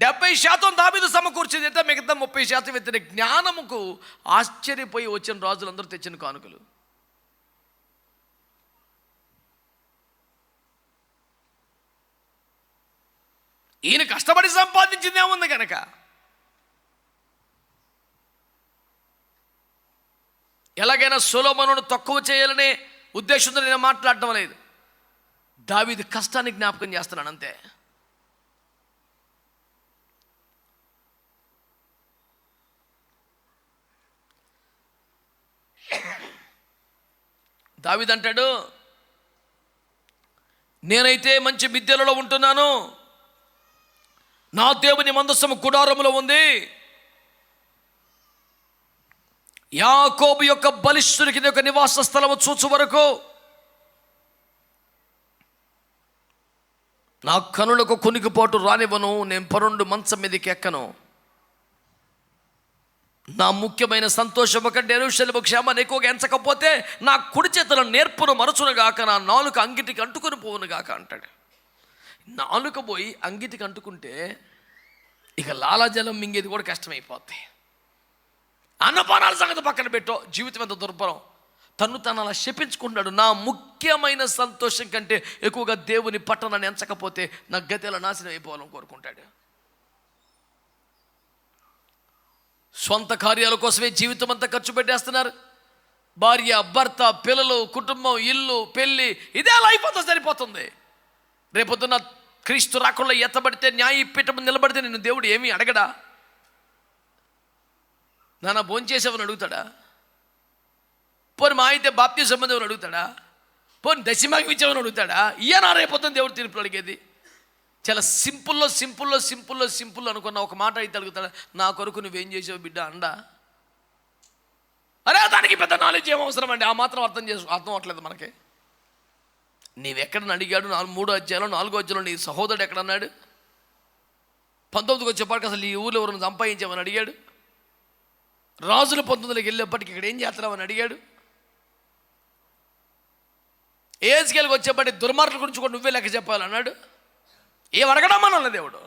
డెబ్బై శాతం దావీదు సమకూర్చింది అయితే మిగతా 30% ఇతని జ్ఞానముకు ఆశ్చర్యపోయి వచ్చిన రాజులందరూ తెచ్చిన కానుకలు. ఈయన కష్టపడి సంపాదించింది ఏముంది కనుక. ఎలాగైనా సొలొమోనును తక్కువ చేయాలనే ఉద్దేశంతో నేను మాట్లాడటం లేదు, దావీదు కష్టాన్ని జ్ఞాపకం చేస్తున్నాను అంతే. దావీదు అంటాడు, నేనైతే మంచి మిద్దెలలో ఉంటున్నాను, నా దేవుని మందసము గుడారములో ఉంది, యాకోబు యొక్క బలిష్ఠునికి యొక్క నివాస స్థలము చూచు వరకు నా కనులకు కునికిపోటు రానివ్వను, నేను పరుండు మంచం మీదకి ఎక్కను, నా ముఖ్యమైన సంతోషము కంటే యెరూషలేము క్షేమాన్ని ఎక్కువగా ఎంచకపోతే నా కుడి చేతుల నేర్పును మరచును గాక, నా నాలుక అంగిటికి అంటుకొని పోవును గాక అంటాడు. నాలుక పోయి అంగిటికి అంటుకుంటే ఇక లాలాజలం మింగేది కూడా కష్టమైపోద్ది. అన్నపానాల సంగతి పక్కన పెట్టో, జీవితం ఎంత దుర్భరం. తను అలా శపించుకుంటున్నాడు, నా ముఖ్యమైన సంతోషం కంటే ఎక్కువగా దేవుని పట్టణాన్ని ఎంచకపోతే నా గతిలో నాశనం అయిపోవాలని కోరుకుంటాడు. స్వంత కార్యాల కోసమే జీవితం అంతా ఖర్చు పెట్టేస్తున్నారు. భార్య, భర్త, పిల్లలు, కుటుంబం, ఇల్లు, పెళ్ళి, ఇదే లైఫ్ అంతా సరిపోతుంది. రేపొద్దున క్రీస్తు రాకుండా ఎత్తబడితే, న్యాయపీఠం నిలబడితే నిన్ను దేవుడు ఏమీ అడగడా? నాన్న భోంచేసేవని అడుగుతాడా? పోనీ మా అయితే బాప్తిజం పొందేవని అడుగుతాడా? పోనీ దశమాకి ఇచ్చామని అడుగుతాడా? ఈయన రేపొద్దున దేవుడు తీర్పులు అడిగేది. చాలా సింపుల్ అనుకున్న ఒక మాట అయితే అడుగుతాడా, నా కొరకు నువ్వేం చేసావు బిడ్డ అండా? అరే దానికి పెద్ద నాలెడ్జ్ ఏం అవసరం అండి? ఆ మాత్రం అర్థం అవ్వట్లేదు మనకి. నీవెక్కడని అడిగాడు? 3వ అధ్యాయంలో 4వ అధ్యాయంలో నీ సహోదరుడు ఎక్కడన్నాడు? 19కి వచ్చేపాటికి అసలు ఈ ఊళ్ళో ఎవరిని సంపాదించామని అడిగాడు. రాజులు 19లోకి వెళ్ళేప్పటికి ఇక్కడ ఏం చేస్తున్నామని అడిగాడు. ఏజ్కేల్కి వచ్చేప్పటికి దుర్మార్గుల గురించి కూడా నువ్వే లెక్క చెప్పాలన్నాడు. ఏం అడగడమన్న దేవుడు.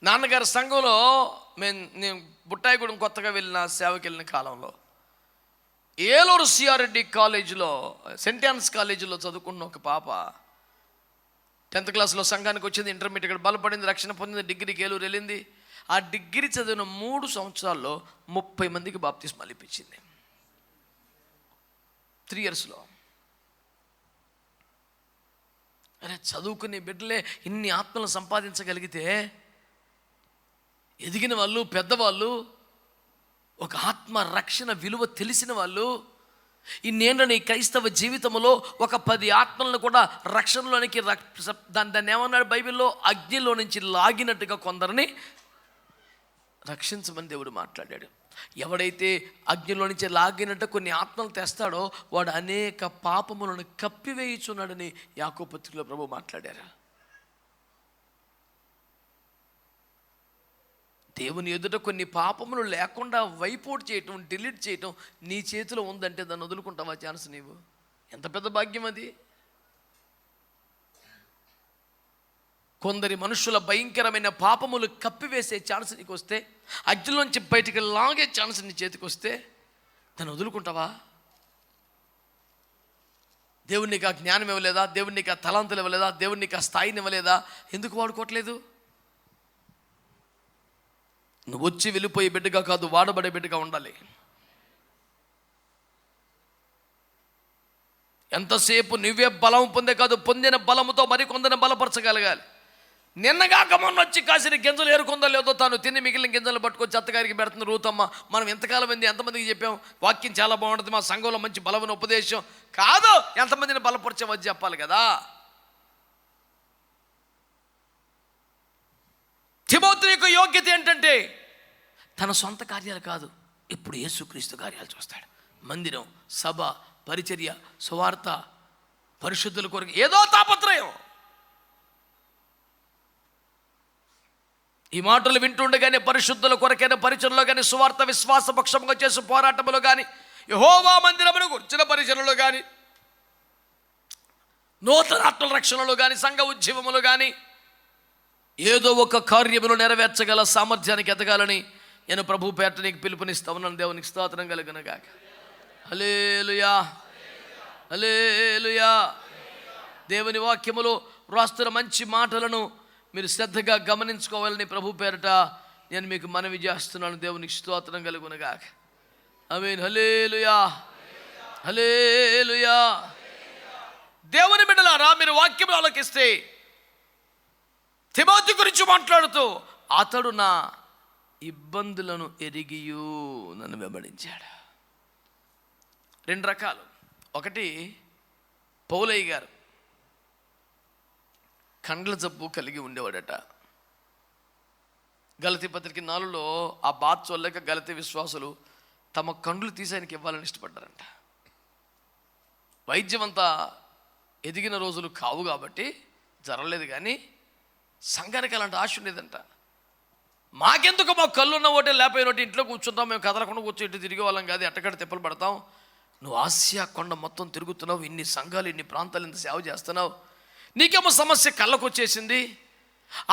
నాన్నగారి సంఘంలో నేను బుట్టాయిగూడెం కొత్తగా వెళ్ళిన సేవకి వెళ్ళిన కాలంలో ఏలూరు సిఆర్రెడ్డి కాలేజీలో, సెయింట్ ఆన్స్ కాలేజీలో చదువుకున్న ఒక పాప 10th క్లాస్లో సంఘానికి వచ్చింది. ఇంటర్మీడియట్ ఇక్కడ బలపడింది, రక్షణ పొందింది, డిగ్రీకి ఏలూరు వెళ్ళింది. ఆ డిగ్రీ చదివిన 3 సంవత్సరాల్లో 30 మందికి బాప్తిస్మాలు ఇప్పించింది 3 yearsలో. అరే చదువుకునే బిడ్డలే ఇన్ని ఆత్మలు సంపాదించగలిగితే ఎదిగిన వాళ్ళు, పెద్దవాళ్ళు, ఒక ఆత్మ రక్షణ విలువ తెలిసిన వాళ్ళు, ఇన్నేళ్ళ నీ క్రైస్తవ జీవితంలో ఒక 10 ఆత్మలను కూడా రక్షణలోనికి దాన్ని ఏమన్నాడు బైబిల్లో? అగ్నిలో నుంచి లాగినట్టుగా కొందరిని రక్షించమని దేవుడు మాట్లాడాడు. ఎవడైతే అగ్నిలో నుంచి లాగినట్టు కొన్ని ఆత్మలు తెస్తాడో వాడు అనేక పాపములను కప్పివేయుచున్నాడని యాకోబు పత్రికలో ప్రభు మాట్లాడారు. దేవుని ఎదుట కొన్ని పాపములు లేకుండా వైపౌట్ చేయటం, డిలీట్ చేయటం నీ చేతిలో ఉందంటే దాన్ని వదులుకుంటావా ఛాన్స్? నీవు ఎంత పెద్ద భాగ్యం అది. కొందరి మనుషుల భయంకరమైన పాపములు కప్పివేసే ఛాన్స్ నీకు వస్తే, అగ్నిలోంచి బయటికి లాగే ఛాన్స్ నీ చేతికి వస్తే దాన్ని వదులుకుంటావా? దేవుడు నీకు ఆ జ్ఞానం ఇవ్వలేదా? దేవుడు నీకు ఆ తలాంతులు ఇవ్వలేదా? దేవుడు నీకు ఆ స్థాయిని ఇవ్వలేదా? ఎందుకు వాడుకోవట్లేదు? నువ్వు వచ్చి వెళ్ళిపోయే బిడ్డగా కాదు, వాడబడే బిడ్డగా ఉండాలి. ఎంతసేపు నువ్వే బలం పొందే కాదు, పొందిన బలముతో మరికొందరిని బలపరచగలగాలి. నిన్నగాక మొన్న వచ్చి కాసిన గింజలు ఏరుకుందో లేదో తాను తిని మిగిలిన గింజలు పట్టుకొచ్చి అత్తగారికి పెడుతుంది రూతమ్మ. మనం ఎంతకాలం ఏంది, ఎంతమందికి చెప్పాం వాక్యం చాలా బాగుంటుంది, మా సంఘంలో మంచి బలమైన ఉపదేశం కాదు, ఎంతమందిని బలపరచవద్దు చెప్పాలి కదా. తిమోతి యొక్క యోగ్యత ఏంటంటే తన సొంత కార్యాలు కాదు, ఇప్పుడు యేసుక్రీస్తు కార్యాలు చూస్తాడు. మందిరం, సభ, పరిచర్య, సువార్త, పరిశుద్ధుల కొరకు ఏదో తాపత్రయం. ఈ మాటలు వింటుండగానే పరిశుద్ధుల కొరకైన పరిచర్లో కానీ, సువార్త విశ్వాసపక్షంగా చేసే పోరాటములో కానీ, యెహోవా మందిరమును గుర్చిన పరిచర్లో కానీ, నూతన ఆత్మల రక్షణలో కానీ, సంఘ ఉద్యమములు కానీ ఏదో ఒక కార్యమును నెరవేర్చగల సామర్థ్యానికి ఎదగాలని నేను ప్రభు పేరట నీకు పిలుపునిస్తా ఉన్నాను. దేవునికి స్తోత్రం కలుగునుగాక. హల్లెలూయా, హల్లెలూయా. దేవుని వాక్యములో రాస్తున్న మంచి మాటలను మీరు శ్రద్ధగా గమనించుకోవాలని ప్రభు పేరట నేను మీకు మనవి చేస్తున్నాను. దేవునికి స్తోత్రం కలుగునుగాక. ఆమేన్. హల్లెలూయా, హల్లెలూయా. దేవుని బిడ్డలారా, మీరు వాక్యం ఆలకిస్తే తిమోతి గురించి మాట్లాడుతూ అతడు నా ఇబ్బందులను ఎరిగియు నన్ను వెంబడించాడు. 2 రకాలు. ఒకటి పౌలయ్య గారు కండ్ల జబ్బు కలిగి ఉండేవాడట. గలతీ పత్రిక 4లో ఆ బాధ చూడలేక గలతీ విశ్వాసులు తమ కండ్లు తీసి ఆయనకి ఇవ్వాలని ఇష్టపడ్డారంట. వైద్యం అంతా ఎదిగిన రోజులు కావు కాబట్టి జరగలేదు, కానీ సంఘానికి అలాంటి ఆశ ఉండేదంట. మాకెందుకు, మా కళ్ళు ఉన్న ఒకటి లేకపోయిన ఒకటి ఇంట్లో కూర్చుంటాం, మేము కదలకుండా కూర్చొని తిరిగే వాళ్ళం కాదు, ఎట్టకడ తిప్పలు పడతాం. నువ్వు ఆసియా కొండ మొత్తం తిరుగుతున్నావు, ఇన్ని సంఘాలు, ఇన్ని ప్రాంతాలు, ఇంత సేవ చేస్తున్నావు, నీకేమో సమస్య కళ్ళకు వచ్చేసింది.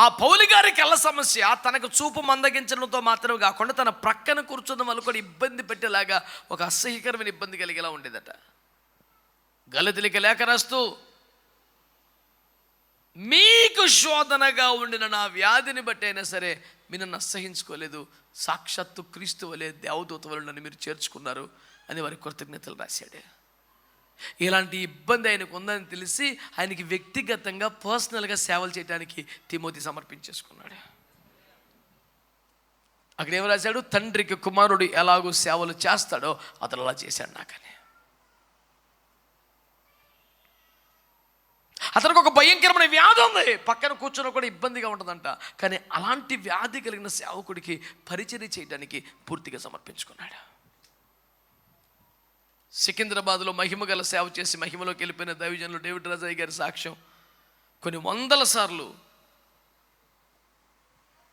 ఆ పౌలు గారి కళ్ళ సమస్య తనకు చూపు మందగించడంతో మాత్రమే కాకుండా తన ప్రక్కన కూర్చున్న వాళ్ళు కూడా ఇబ్బంది పెట్టేలాగా ఒక అసహ్యకరమైన ఇబ్బంది కలిగేలా ఉండేదట. గలతీయులకు లేఖ రాస్తూ మీకు శోధనగా ఉండిన నా వ్యాధిని బట్టి అయినా సరే మీరు నన్ను అసహించుకోలేదు, సాక్షాత్తు క్రీస్తు వలె దేవదూత వలె నన్ను మీరు చేర్చుకున్నారు అని వారి కృతజ్ఞతలు రాశాడు. ఇలాంటి ఇబ్బంది ఆయనకు ఉందని తెలిసి ఆయనకి వ్యక్తిగతంగా పర్సనల్గా సేవలు చేయడానికి తిమోతి సమర్పించేసుకున్నాడు. అక్కడ ఏం రాశాడు? తండ్రికి కుమారుడు ఎలాగో సేవలు చేస్తాడో అతను అలా చేశాడు నాకని. అతనికి ఒక భయంకరమైన వ్యాధి ఉంది, పక్కన కూర్చొని కూడా ఇబ్బందిగా ఉంటుందంట. కానీ అలాంటి వ్యాధి కలిగిన సేవకుడికి పరిచర్య చేయడానికి పూర్తిగా సమర్పించుకున్నాడు. సికింద్రాబాద్లో మహిమ గల సేవ చేసి మహిమలోకి వెళ్ళిపోయిన దైవజనులు డేవిడ్ రాజయ్య గారి సాక్ష్యం కొన్ని వందల సార్లు,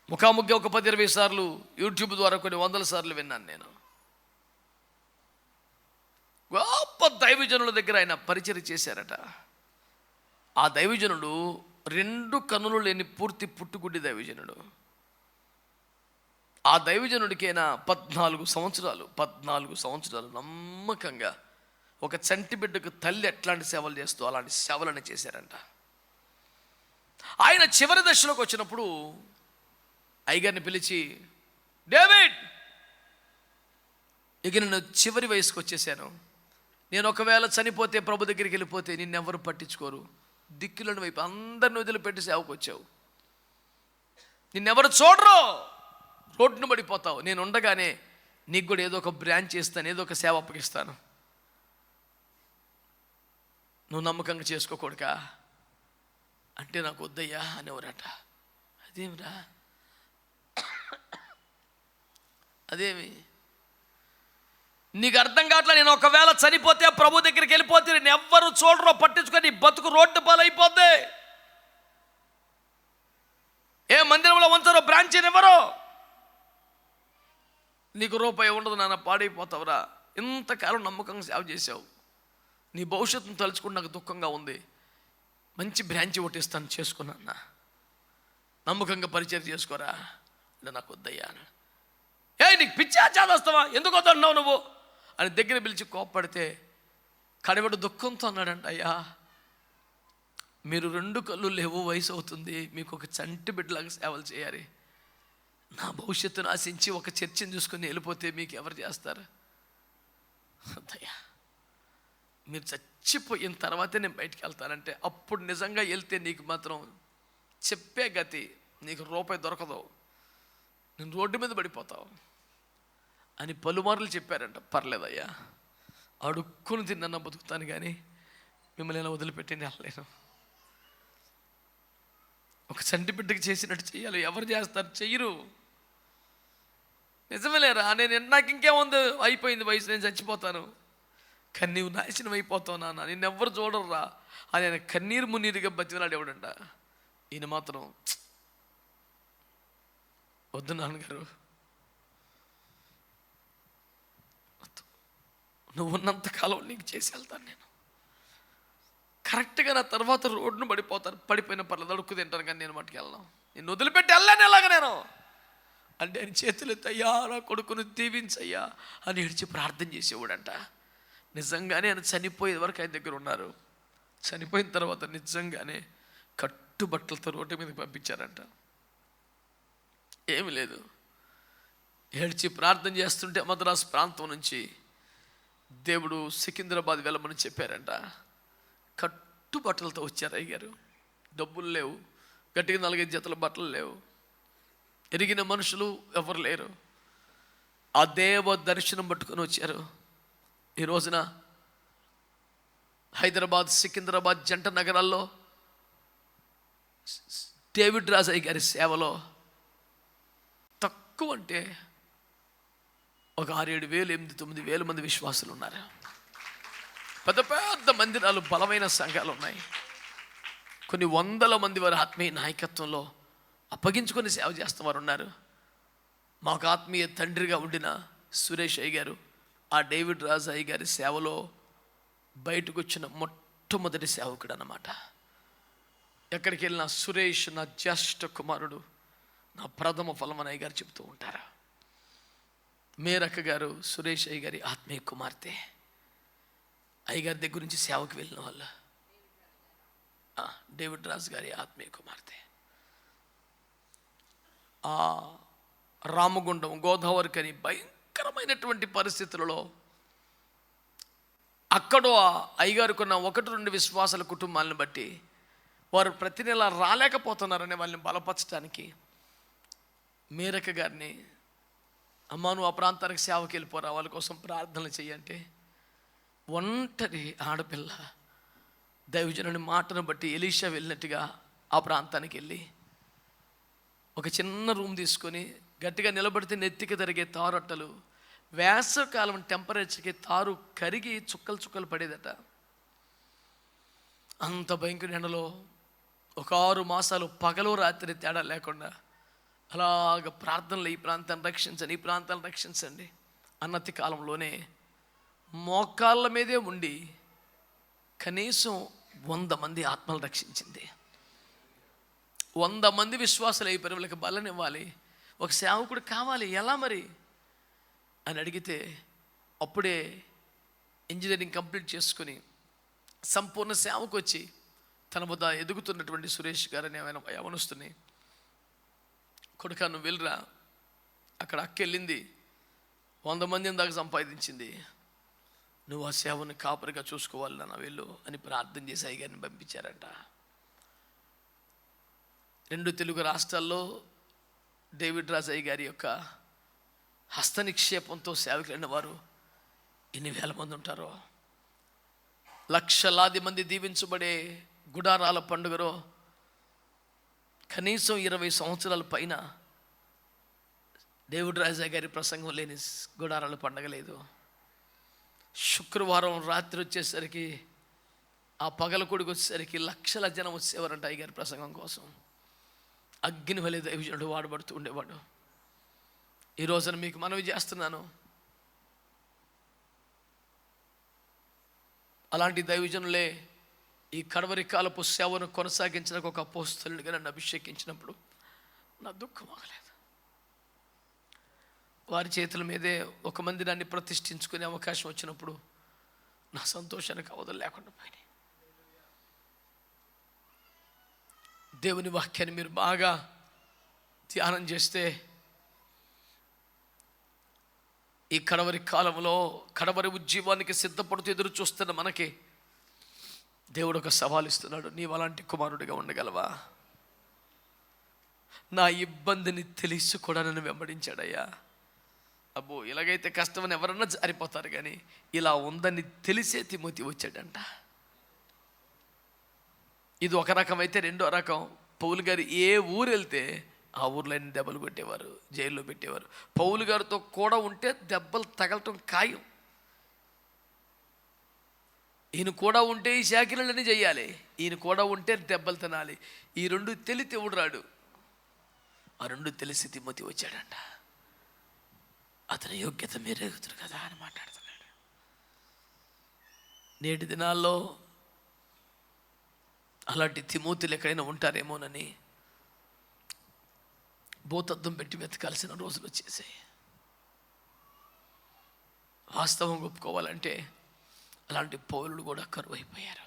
ముఖాముఖి ఒక 10-20 సార్లు, యూట్యూబ్ ద్వారా కొన్ని వందల సార్లు విన్నాను నేను. గొప్ప దైవజనుల దగ్గర ఆయన పరిచర్య చేశారట. ఆ దైవజనుడు 2 కన్నులు లేని పూర్తి పుట్టుగుడ్డి దైవజనుడు. ఆ దైవజనుడికైనా 14 సంవత్సరాలు నమ్మకంగా ఒక చంటి బిడ్డకు తల్లి ఎట్లాంటి సేవలు చేస్తూ అలాంటి సేవలని చేశారంట. ఆయన చివరి దశలోకి వచ్చినప్పుడు అయ్యగారిని పిలిచి, డేవిడ్, ఇక నేను చివరి వయసుకు వచ్చేసాను, నేను ఒకవేళ చనిపోతే ప్రభు దగ్గరికి వెళ్ళిపోతే నిన్నెవరు పట్టించుకోరు, దిక్కులను వైపు అందరిని వదిలిపెట్టి సేవకు వచ్చావు, నిన్నెవరు చూడరు, రోడ్డును పడిపోతావు, నేను ఉండగానే నీకు కూడా ఏదో ఒక బ్రాంచ్ ఇస్తాను, ఏదో ఒక సేవ అప్పగిస్తాను, నువ్వు నమ్మకంగా చేసుకోకూడక అంటే నాకు వద్దయ్యా అనేవరట. అదేమిరా, అదేమి నీకు అర్థం కావట్లే, నేను ఒకవేళ చనిపోతే ప్రభు దగ్గరికి వెళ్ళిపోతే నేను ఎవ్వరు చూడరో పట్టించుకొని బతుకు రోడ్డు పాలైపోద్ది, ఏ మందిరంలో ఉంచారో బ్రాంచ్ ఎవరో, నీకు రూపాయి ఉండదు నాన్న, పాడైపోతావురా, ఇంతకాలం నమ్మకంగా సేవ చేసావు, నీ భవిష్యత్తును తలుచుకుని నాకు దుఃఖంగా ఉంది, మంచి బ్రాంచ్ ఒకటిస్తాను చేసుకున్నా, నమ్మకంగా పరిచయం చేసుకోరా అంటే నాకు వద్దయ్యా. నీకు పిచ్చా చేదస్తావా, ఎందుకు వద్దన్నావు నువ్వు అని దగ్గర పిలిచి కోప్పడితే కడవడు దుఃఖంతో అన్నాడంట, అయ్యా మీరు 2 కళ్ళు లేవు, వయసు అవుతుంది, మీకు ఒక చంటి బిడ్డలాగా సేవలు చేయాలి, నా భవిష్యత్తును ఆశించి ఒక చర్చను చూసుకొని వెళ్ళిపోతే మీకు ఎవరు చేస్తారు? అయ్యా మీరు చచ్చిపోయిన తర్వాతే నేను బయటికి వెళ్తానంటే అప్పుడు నిజంగా వెళ్తే నీకు మాత్రం చెప్పే గతి, నీకు రూపాయి దొరకదు, నేను రోడ్డు మీద పడిపోతావు అని పలుమార్లు చెప్పారంట. పర్లేదయ్యా, అడుక్కుని తిన్నా బతుకుతాను కానీ మిమ్మల్ని ఇలా వదిలిపెట్టి వెళ్ళలేను, ఒక చంటి బిడ్డకి చేసినట్టు చెయ్యాలి, ఎవరు చేస్తారు? చెయ్యరు. నిజమేలేరా, నాకు ఇంకేముంది, అయిపోయింది వయసు, నేను చచ్చిపోతాను, కానీ నీవు నాశనం అయిపోతావు నాన్న, నిన్నెవ్వరు చూడరురా అని ఆయన కన్నీరు మున్నీరుగా బతిలాడు ఎవడంట. ఈయన మాత్రం వద్దు నాన్నగారు, నువ్వు ఉన్నంతకాలం నీకు చేసి వెళ్తాను, నేను కరెక్ట్గా నా తర్వాత రోడ్డును పడిపోయిన పర్లేదు, అడుక్కు తింటాను, కానీ నేను మట్టుకు వెళ్ళను, నేను వదిలిపెట్టి వెళ్ళాను ఎలాగ నేను అంటే ఆయన చేతులు ఎత్తయ్యా, నా కొడుకును దీవించయ్యా అని ఏడ్చి ప్రార్థన చేసేవాడంట. నిజంగానే ఆయన చనిపోయే వరకు ఆయన దగ్గర ఉన్నారు. చనిపోయిన తర్వాత నిజంగానే కట్టుబట్టలతో రోడ్డు మీదకి పంపించారంట. ఏమి లేదు, ఏడ్చి ప్రార్థన చేస్తుంటే మద్రాసు ప్రాంతం నుంచి దేవుడు సికింద్రాబాద్ వెళ్ళమని చెప్పారంట. కట్టుబట్టలతో వచ్చారు అయ్యారు, డబ్బులు లేవు, గట్టిగా 4-5 జతల బట్టలు లేవు, ఎరిగిన మనుషులు ఎవరు లేరు, ఆ దేవ దర్శనం పట్టుకొని వచ్చారు. ఈ రోజున హైదరాబాద్, సికింద్రాబాద్ జంట నగరాల్లో డేవిడ్ రాజయ్య గారి సేవలో తక్కువ అంటే ఒక 6-7 వేలు, 8-9 వేల మంది విశ్వాసులు ఉన్నారు. పెద్ద పెద్ద మందిరాలు, బలమైన సంఘాలు ఉన్నాయి. కొన్ని వందల మంది వారి ఆత్మీయ నాయకత్వంలో అప్పగించుకొని సేవ చేస్తున్న వారు ఉన్నారు. మాకు ఆత్మీయ తండ్రిగా ఉండిన సురేష్ అయ్య గారు ఆ డేవిడ్ రాజయ్య గారి సేవలో బయటకు వచ్చిన మొట్టమొదటి సేవకుడు అన్నమాట. ఎక్కడికి వెళ్ళినా సురేష్ నా జ్యేష్ఠ కుమారుడు, నా ప్రథమ ఫలం అని అయ్య గారు చెప్తూ ఉంటారు. మేరక్క గారు సురేష్ అయ్య గారి ఆత్మీయ కుమార్తె. అయ్యగారి దగ్గర నుంచి సేవకు వెళ్ళిన వాళ్ళు డేవిడ్ రాజు గారి ఆత్మీయ కుమార్తె. ఆ రామగుండం, గోదావరి కని భయంకరమైనటువంటి పరిస్థితులలో అక్కడ అయ్యగారుకున్న 1-2 విశ్వాసాల కుటుంబాలను బట్టి వారు ప్రతి నెల రాలేకపోతున్నారని వాళ్ళని బలపరచడానికి మేరక్క గారిని అమ్మా నువ్వు ఆ ప్రాంతానికి సేవకి వెళ్ళిపోరా, వాళ్ళ కోసం ప్రార్థనలు చెయ్యంటే ఒంటరి ఆడపిల్ల దైవజనుని మాటను బట్టి ఎలీషా వెళ్ళినట్టుగా ఆ ప్రాంతానికి వెళ్ళి ఒక చిన్న రూమ్ తీసుకొని గట్టిగా నిలబడితే నెత్తికి తరిగే తారొట్టలు, వేసవకాలం టెంపరేచర్కి తారు కరిగి చుక్కలు చుక్కలు పడేదట. అంత భయంకర ఎండలో ఒక 6 మాసాలు పగలు రాత్రి తేడా లేకుండా అలాగ ప్రార్థనలు, ఈ ప్రాంతాన్ని రక్షించండి, ఈ ప్రాంతాన్ని రక్షించండి అన్నతి కాలంలోనే మోకాళ్ళ మీదే ఉండి కనీసం 100 మంది ఆత్మలు రక్షించింది. 100 మంది విశ్వాసులు అయిపోయిన వాళ్ళకి బలనివ్వాలి, ఒక సేవకుడు కావాలి, ఎలా మరి అని అడిగితే అప్పుడే ఇంజనీరింగ్ కంప్లీట్ చేసుకుని సంపూర్ణ సేవకు వచ్చి తన వద్ద ఎదుగుతున్నటువంటి సురేష్ గారని యవనస్తుని, కొడుకా నువ్వు వెళ్ళరా, అక్కడ అక్క వెళ్ళింది 100 మందిని దాకా సంపాదించింది, నువ్వు ఆ సేవను కాపరిగా చూసుకోవాలి నాన్న వెళ్ళు అని ప్రార్థన చేసి అయ్యగారిని పంపించారంట. 2 తెలుగు రాష్ట్రాల్లో డేవిడ్ రాజ్ అయ్య గారి యొక్క హస్త నిక్షేపంతో సేవకులైన వారు ఎన్ని వేల మంది ఉంటారో, లక్షలాది మంది దీవించబడే గుడారాల పండుగలో కనీసం 20 సంవత్సరాల పైన డేవిడ్ రాజా గారి ప్రసంగం లేని గుడారాల పండగ లేదు. శుక్రవారం రాత్రి వచ్చేసరికి, ఆ పగలకొడికి వచ్చేసరికి లక్షల జనం వచ్చేవారంట అయ్యగారి ప్రసంగం కోసం. అగ్ని వలె దైవజనుడు వాడబడుతూ ఉండేవాడు. ఈ రోజున మీకు మనవి చేస్తున్నాను, అలాంటి దైవజనులే ఈ కడవరి కాలపు సేవను కొనసాగించడానికి ఒక అపోస్తలునిగా నన్ను అభిషేకించినప్పుడు నా దుఃఖం ఆగలేదు. వారి చేతుల మీదే ఒక మందిరాన్ని ప్రతిష్ఠించుకునే అవకాశం వచ్చినప్పుడు నా సంతోషానికి అవధులు లేకుండా పోయినాయి. దేవుని వాక్యాన్ని మీరు బాగా ధ్యానం చేస్తే ఈ కడవరి కాలంలో కడవరి ఉజ్జీవానికి సిద్ధపడుతూ ఎదురు చూస్తున్న మనకి దేవుడు ఒక సవాల్ ఇస్తున్నాడు. నీవు అలాంటి కుమారుడిగా ఉండగలవా? నా ఇబ్బందిని తెలిసి కూడా నన్ను వెంబడించాడయ్యా. అబ్బో ఇలాగైతే కష్టమని ఎవరన్నా జారిపోతారు, కానీ ఇలా ఉందని తెలిసే తిమోతి వచ్చాడంట. ఇది ఒక రకం అయితే, రెండో రకం పౌలు గారు ఏ ఊరు వెళ్తే ఆ ఊర్లో అన్ని దెబ్బలు కొట్టేవారు, జైల్లో పెట్టేవారు. పౌలు గారితో కూడా ఉంటే దెబ్బలు తగలటం ఖాయం. ఈయన కూడా ఉంటే ఈ శాఖలన్నీ చెయ్యాలి, ఈయన కూడా ఉంటే దెబ్బలు తినాలి. ఈ 2 తెలితే ఎవడు? ఆ 2 తెలిసి తిమోతి వచ్చాడంట. అతని యోగ్యత మీరే ఎగుతురు కదా అని మాట్లాడుతున్నాడు. నేటి దినాల్లో అలాంటి తిమోతిలు ఎక్కడైనా ఉంటారేమోనని భూతద్దం పెట్టి వెతకాల్సిన రోజులు వచ్చేసాయి. వాస్తవం ఒప్పుకోవాలంటే అలాంటి పౌరులు కూడా కరువైపోయారు.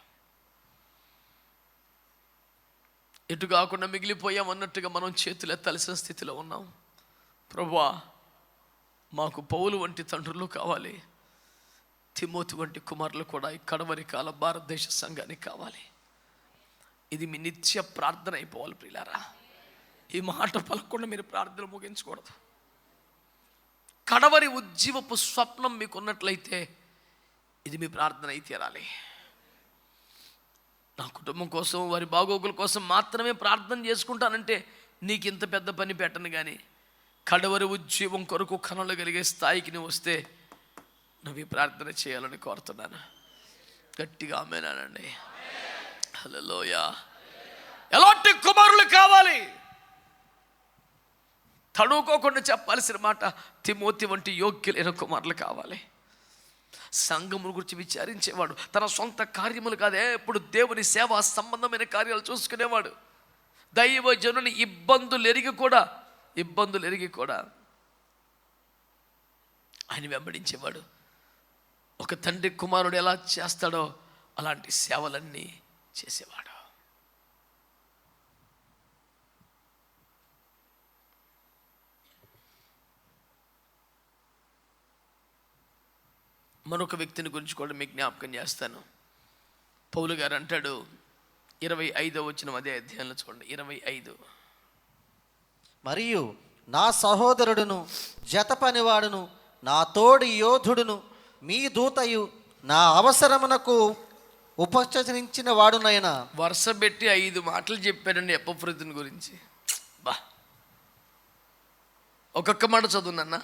ఎటు కాకుండా మిగిలిపోయాం అన్నట్టుగా మనం చేతులు ఎత్తాల్సిన స్థితిలో ఉన్నాం. ప్రభువా, మాకు పౌలు వంటి తండ్రులు కావాలి, తిమోతి వంటి కుమారులు కూడా ఈ కడవరి కాల భారతదేశ సంఘానికి కావాలి. ఇది మీ నిత్య ప్రార్థన అయిపోవాలి ప్రియులారా. ఈ మాట పలకుండా మీరు ప్రార్థన ముగించకూడదు. కడవరి ఉజ్జీవపు స్వప్నం మీకు ఉన్నట్లయితే ఇది మీ ప్రార్థన అయి తీరాలి. నా కుటుంబం కోసం, వారి బాగోగుల కోసం మాత్రమే ప్రార్థన చేసుకుంటానంటే నీకు ఇంత పెద్ద పని పెట్టను, కానీ కడవరి ఉజ్జీవం కొరకు కనులు కలిగే స్థాయికి నువ్వు వస్తే నువ్వు ఈ ప్రార్థన చేయాలని కోరుతున్నాను. గట్టిగా ఆమేనండి. హల్లెలూయా. ఎలాంటి కుమారులు కావాలి? తడుకోకుండా చెప్పాల్సిన మాట, తిమోతి వంటి యోగ్యులైన కుమారులు కావాలి. సంఘముల గురించి విచారించేవాడు, తన సొంత కార్యములు కాదే ఎప్పుడు దేవుని సేవా సంబంధమైన కార్యాలు చూసుకునేవాడు. దైవ జనుని ఇబ్బందులు ఎరిగి కూడా ఆయన వెంబడించేవాడు. ఒక తండ్రి కుమారుడు ఎలా చేస్తాడో అలాంటి సేవలన్నీ చేసేవాడు. మరొక వ్యక్తిని గురించి కూడా మీకు జ్ఞాపకం చేస్తాను. పౌలు గారు అంటాడు, 25వ వచనం అదే అధ్యాయంలో చూడండి, 25. మరియు నా సహోదరుడును జతపనివాడును నా తోడి యోధుడును మీ దూతయు నా అవసరమునకు ఉపచరించిన వాడునైనా. వరుస పెట్టి 5 మాటలు చెప్పాడండి ఎపఫ్రోదితుని గురించి. బా, ఒక్కొక్క మాట చదువునన్నా.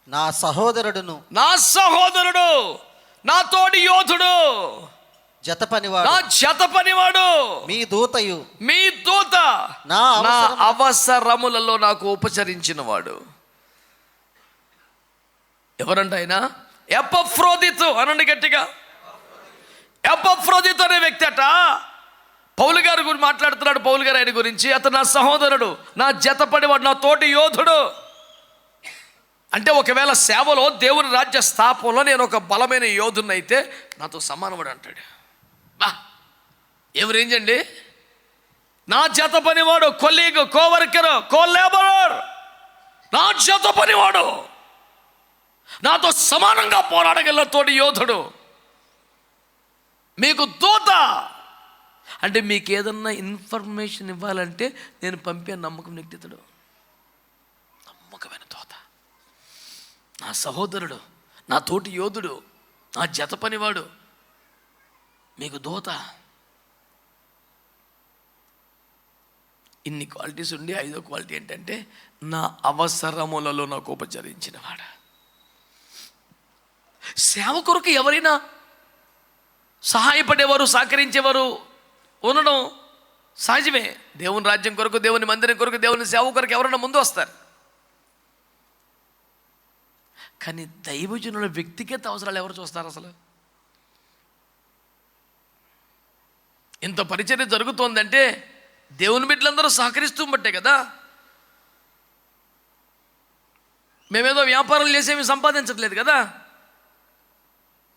నా సహోదరుడును, నా సహోదరుడు, నా తోడి యోధుడు, జతపనివాడు, నా జతపనివాడు, మీ దూతయు, మీ దూత, నా అవసరములలో నాకు ఉపచరించిన వాడు. ఎవరంట ఆయన? ఎపఫ్రోదితు అనండి గట్టిగా. ఎపఫ్రోదితు అనే వ్యక్తి అట పౌలు గారి గురించి మాట్లాడుతున్నాడు. పౌలు గారు ఆయన గురించి, అతను నా సహోదరుడు, నా జతపడివాడు, నా తోటి యోధుడు. అంటే ఒకవేళ సేవలో దేవుని రాజ్య స్థాపనలో నేను ఒక బలమైన యోధుని అయితే నాతో సమానముడు అంటాడు. బా, ఎవరు రేంజ్ అండి? నా జత పనివాడు, కొలీగ్, కోవర్కర్, కోలేబరర్, నా జత పనివాడు, నాతో సమానంగా పోరాడగల తోటి యోధుడు, మీకు దూత. అంటే మీకు ఏదన్నా ఇన్ఫర్మేషన్ ఇవ్వాలంటే నేను పంపే నమ్మకం నిగ్ధితుడు, నమ్మకమైన దూత, నా సహోదరుడు, నా తోటి యోధుడు, నా జత పనివాడు, మీకు దూత. ఇన్ని క్వాలిటీస్ ఉండి 5వ క్వాలిటీ ఏంటంటే నా అవసరములలో నాకు ఉపచరించిన వాడు. సేవ కొరకు ఎవరైనా సహాయపడేవారు, సహకరించేవారు ఉండడం సహజమే. దేవుని రాజ్యం కొరకు, దేవుని మందిరం కొరకు, దేవుని సేవ కొరకు ఎవరైనా ముందు వస్తారు. కానీ దైవజనుల వ్యక్తిగత అవసరాలు ఎవరు చూస్తారు? అసలు ఇంత పరిచర్య జరుగుతోందంటే దేవుని బిడ్డలందరూ సహకరిస్తూ బట్టే కదా. మేమేదో వ్యాపారాలు చేసేవి సంపాదించట్లేదు కదా.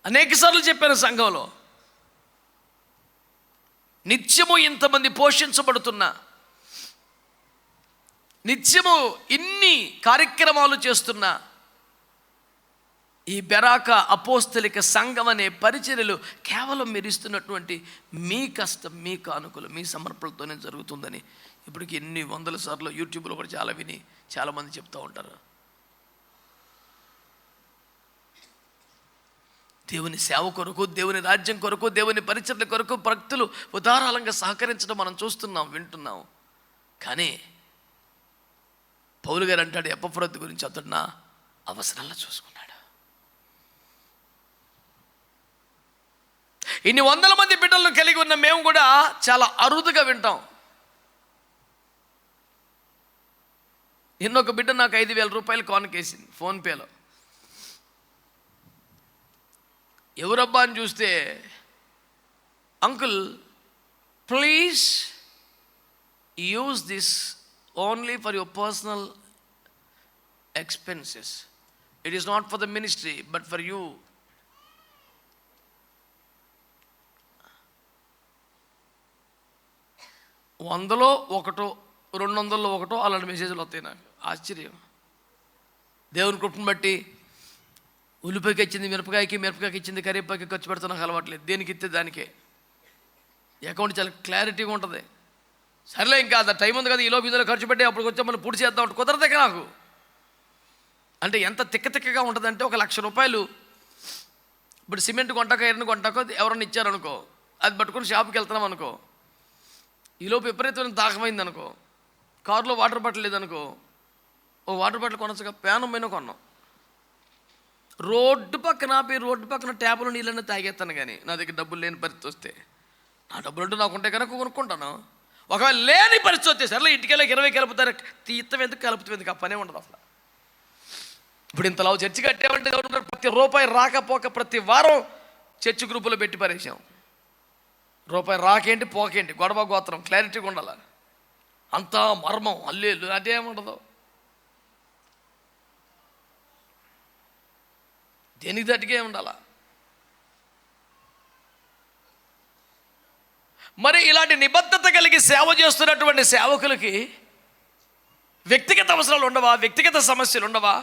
అనేక సార్లు చెప్పాను సంఘంలో, నిత్యము ఇంతమంది పోషించబడుతున్నా, నిత్యము ఇన్ని కార్యక్రమాలు చేస్తున్నా, ఈ బెరాక అపోస్తలిక సంఘం అనే పరిచర్యలు కేవలం మీరు ఇస్తున్నటువంటి మీ కష్టం, మీ కానుకలు, మీ సమర్పణలతోనే జరుగుతుందని ఇప్పటికి ఎన్ని వందల సార్లు యూట్యూబ్లో కూడా చాలా విని చాలామంది చెప్తూ ఉంటారు. దేవుని సేవ కొరకు, దేవుని రాజ్యం కొరకు, దేవుని పరిచర్ల కొరకు భక్తులు ఉదారాలంగా సహకరించడం మనం చూస్తున్నాం, వింటున్నాం. కానీ పౌలు గారు అంటాడు ఎపఫ్రోదితు గురించి, అతడు నా అవసరాల్లో చూసుకున్నాడు. ఇన్ని వందల మంది బిడ్డలను కలిగి ఉన్న మేము కూడా చాలా అరుదుగా వింటాం. ఒక బిడ్డ నాకు 5,000 రూపాయలు కానుకేసింది ఫోన్పేలో. ఎవరబ్బా అని చూస్తే, uncle please use this only for your personal expenses, it is not for the ministry but for you. వందలో ఒకటో, 200లో ఒకటో అలాంటి మెసేజ్లు వస్తాయి. నాకు ఆశ్చర్యం. దేవుని కృపను బట్టి ఉల్లిపాయకి ఇచ్చింది మిరపకాయకి, మిరపకాయకి ఇచ్చింది కరివేపాకి ఖర్చు పెడితే నాకు అలవాట్లేదు. దేనికి ఇస్తే దానికే. అకౌంట్ చాలా క్లారిటీగా ఉంటుంది. సరేలే, ఇంకా అది టైం ఉంది కదా, ఈలోపు ఇందులో ఖర్చు పెట్టి అప్పుడు వచ్చా మళ్ళీ పూర్తి చేద్దాం అంటే కుదరదే నాకు. అంటే ఎంత తిక్కగా ఉంటుందంటే, 1,00,000 రూపాయలు ఇప్పుడు సిమెంట్ కొంటాకో, ఎర్రని కొంటాకో ఎవరన్నా ఇచ్చారనుకో, అది పట్టుకుని షాప్కి వెళ్తున్నాం అనుకో, ఈలోపు విపరీతమైన దాహమైంది అనుకో, కారులో వాటర్ బాటిల్ లేదనుకో, ఓ వాటర్ బాటిల్ కొనచ్చుగా, ప్యానం పైన కొన్నాం. రోడ్డు పక్కన ట్యాపులో నీళ్ళన్నీ తాగేస్తాను. కానీ నా దగ్గర డబ్బులు లేని పరిస్థితి వస్తే, నా డబ్బులు అంటూ నాకుంటే కనుక కొనుక్కుంటాను. ఒకవేళ లేని పరిస్థితి వస్తే సరేలే, ఇంటికెళ్ళి 20 కలుపుతారు, తీర్థం ఎందుకు కలుపుతాం ఎందుకు, ఆ పనే ఉండదు అసలు. ఇప్పుడు ఇంతలా చర్చి కట్టామంటే ప్రతి రూపాయి రాకపోక ప్రతి వారం చర్చి గ్రూపులో పెట్టి పరేసాం. రూపాయి రాకేంటి పోకేంటి, గొడవ గోత్రం క్లారిటీగా ఉండాలి. అంతా మర్మం, అల్లేళ్ళు అదేముండదు. దేనికి దట్టిగా ఉండాలా. మరి ఇలాంటి నిబద్ధత కలిగి సేవ చేస్తున్నటువంటి సేవకులకి వ్యక్తిగత అవసరాలు ఉండవా? వ్యక్తిగత సమస్యలు ఉండవా?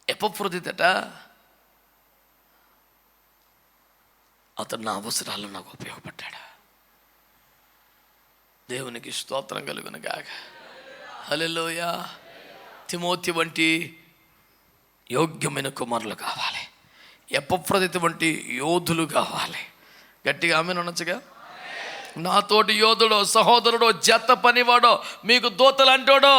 ఎపఫ్రోదితట అతను నా అవసరాలు నాకు ఉపయోగపడ్డాడు. దేవునికి స్తోత్రం కలుగును గాక. హల్లెలూయా. తిమోతి వంటి యోగ్యమైన కుమారులు కావాలి. ఎపఫ్రొదితు వంటి యోధులు కావాలి. గట్టిగా ఆమెను అనొచ్చుగా. నాతోటి యోధుడో, సహోదరుడో, జత పనివాడో, మీకు దూతలంటోడో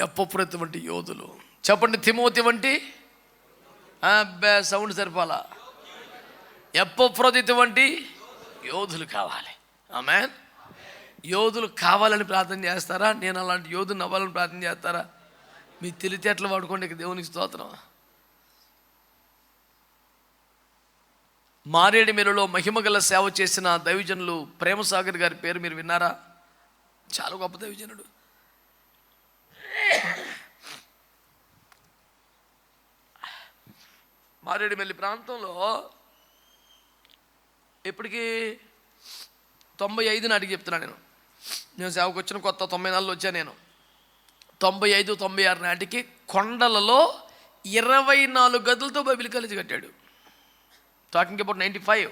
ఎపఫ్రొదితు వంటి యోధులు. చెప్పండి, తిమోతి వంటి సౌండ్ సరిపాలా. ఎపఫ్రొదితు వంటి యోధులు కావాలి. ఆమేన్. యోధులు కావాలని ప్రార్థన చేస్తారా? నేను అలాంటి యోధుని అవ్వాలని ప్రార్థన చేస్తారా? మీ తెలివితేటలు వాడుకోండి. ఇక దేవునికి స్తోత్రం. మారేడుమిల్లిలో మహిమగల సేవ చేసిన దైవజనులు ప్రేమసాగర్ గారి పేరు మీరు విన్నారా? చాలా గొప్ప దైవజనుడు. మారేడుమిల్లి ప్రాంతంలో ఇప్పటికీ 95 నాటికి చెప్తున్నాను. నేను సేవకు వచ్చిన కొత్త 94లో వచ్చాను. నేను 95, 96 నాటికి కొండలలో 24 గదులతో బైబిల్ కాలేజీ కట్టాడు. Talking about 95.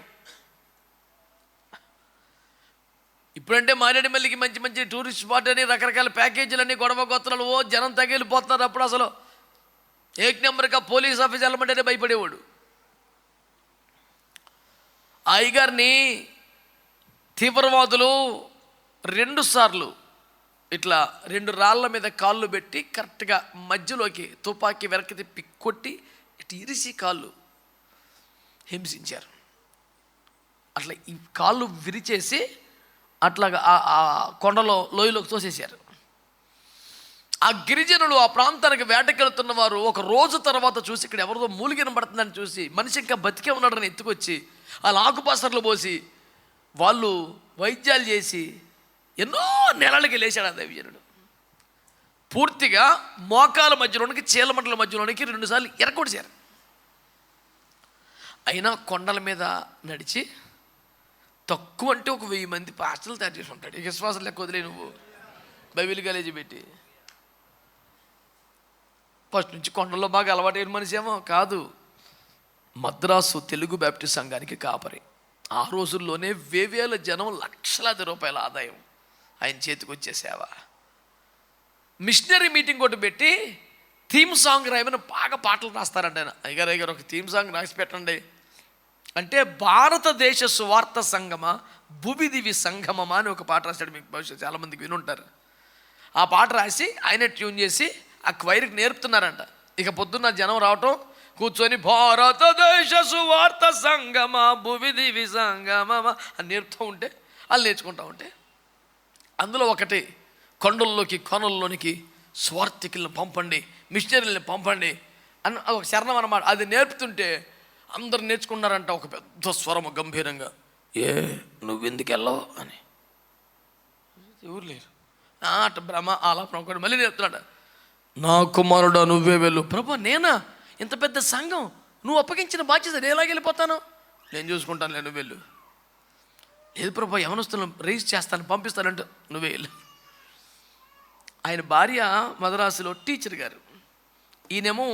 ఇప్పుడంటే మారేడుమిల్లికి మంచి మంచి టూరిస్ట్ స్పాట్ అని రకరకాల ప్యాకేజీలన్నీ గొడవ గోత్రాలు, జనం తగిలిపోతున్నారు. అప్పుడు అసలు ఏక్ నెంబర్గా పోలీస్ ఆఫీస్ వెళ్ళమంటేనే భయపడేవాడు. ఆ అయ్యగారిని తీవ్రవాదులు 2 సార్లు ఇట్లా 2 రాళ్ళ మీద కాళ్ళు పెట్టి కరెక్ట్గా మధ్యలోకి తుపాకీ వెనక్కి తిప్పి కొట్టి ఇటు ఇరిసి కాళ్ళు హింసించారు. అట్లా ఈ కాళ్ళు విరిచేసి అట్లాగా ఆ కొండలో లోయలోకి తోసేశారు. ఆ గిరిజనులు ఆ ప్రాంతానికి వేటకెళ్తున్న వారు ఒక రోజు తర్వాత చూసి ఇక్కడ ఎవరిదో మూలిగిన పడుతుందని చూసి మనిషి ఇంకా బతికే ఉన్నాడని ఎత్తుకొచ్చి వాళ్ళ ఆకుపాసర్లు పోసి వాళ్ళు వైద్యాలు చేసి ఎన్నో నెలలకి లేచాడు ఆ దైవజనుడు. పూర్తిగా మోకాల మధ్యలోనికి చీలమంటల మధ్యలోనికి 2 సార్లు ఎరకొడిచారు. అయినా కొండల మీద నడిచి తక్కువ అంటే ఒక 1000 మంది పాస్టర్లు తయారు చేసి ఉంటాడు. ఇక విశ్వాసం లెక్క వదిలే నువ్వు బైబిల్ కాలేజీ పెట్టి. ఫస్ట్ నుంచి కొండల్లో బాగా అలవాటైన మనిషి ఏమో కాదు. మద్రాసు తెలుగు బ్యాప్టిస్ట్ సంఘానికి కాపరి. ఆ రోజుల్లోనే వేవేల జనం, లక్షలాది రూపాయల ఆదాయం ఆయన చేతికి వచ్చే సేవ. మిషనరీ మీటింగ్ ఒకటి పెట్టి థీమ్ సాంగ్ రాయమని బాగా పాటలు రాస్తారంట ఆయన. అయ్యగారు ఒక థీమ్ సాంగ్ రాసి పెట్టండి అంటే భారతదేశ సువార్త సంగమా భూమిదివి సంగమమా అని ఒక పాట రాశాడు. మీకు భవిష్యత్తు చాలామందికి వినుంటారు. ఆ పాట రాసి ఆయన ట్యూన్ చేసి ఆ క్వైర్కి నేర్పుతున్నారంట. ఇక పొద్దున్న జనం రావటం కూర్చొని భారతదేశ సువార్త సంగమా భూమిదివి సంగమమా అని నేర్పుతూ ఉంటే వాళ్ళు నేర్చుకుంటూ ఉంటే అందులో ఒకటి కొండల్లోకి కోనల్లోనికి స్వార్థికులను పంపండి, మిషనరీలను పంపండి అని ఒక శరణం అన్నమాట. అది నేర్పుతుంటే అందరు నేర్చుకున్నారంట. ఒక పెద్ద స్వరము గంభీరంగా, నువ్వెందుకు వెళ్ళవు అని. ఎవరు లేరు. అట బ్రహ్మ ఆలాపన మళ్ళీ నేర్పుతున్నాడు. నా కుమారుడా నువ్వే వెళ్ళు. ప్రభు నేనా? ఇంత పెద్ద సంఘం, నువ్వు అప్పగించిన బాధ్యత నేను ఎలాగ వెళ్ళిపోతాను? నేను చూసుకుంటాను, నేను వెళ్ళు. లేదు ప్రభు యవనస్తులను రైజ్ చేస్తాను, పంపిస్తానంటే నువ్వే వెళ్ళు. ఆయన భార్య మద్రాసులో టీచర్ గారు, ఈయనేమో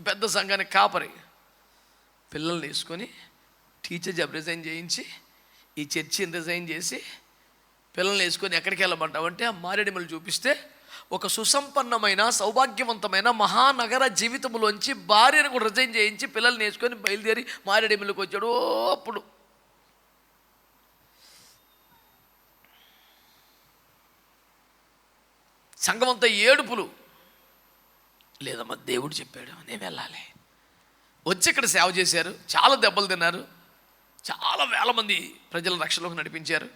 పెద్ద సంఘానికి కాపరి. పిల్లల్ని వేసుకొని టీచర్ జాబ్ రిజైన్ చేయించి ఈ చర్చిని రిజైన్ చేసి పిల్లల్ని వేసుకొని ఎక్కడికి వెళ్ళమంటావంటే ఆ మారేడుమిల్లి చూపిస్తే ఒక సుసంపన్నమైన సౌభాగ్యవంతమైన మహానగర జీవితంలోంచి భార్యను కూడా రిజైన్ చేయించి పిల్లల్ని వేసుకొని బయలుదేరి మారేడుమిల్లికి వచ్చాడు. అప్పుడు సంఘమంతా ఏడుపులు. లేదమ్మా దేవుడు చెప్పాడు నేను వెళ్ళాలి. వచ్చి ఇక్కడ సేవ చేశారు, చాలా దెబ్బలు తిన్నారు, చాలా వేల మంది ప్రజల రక్షణలోకి నడిపించారు.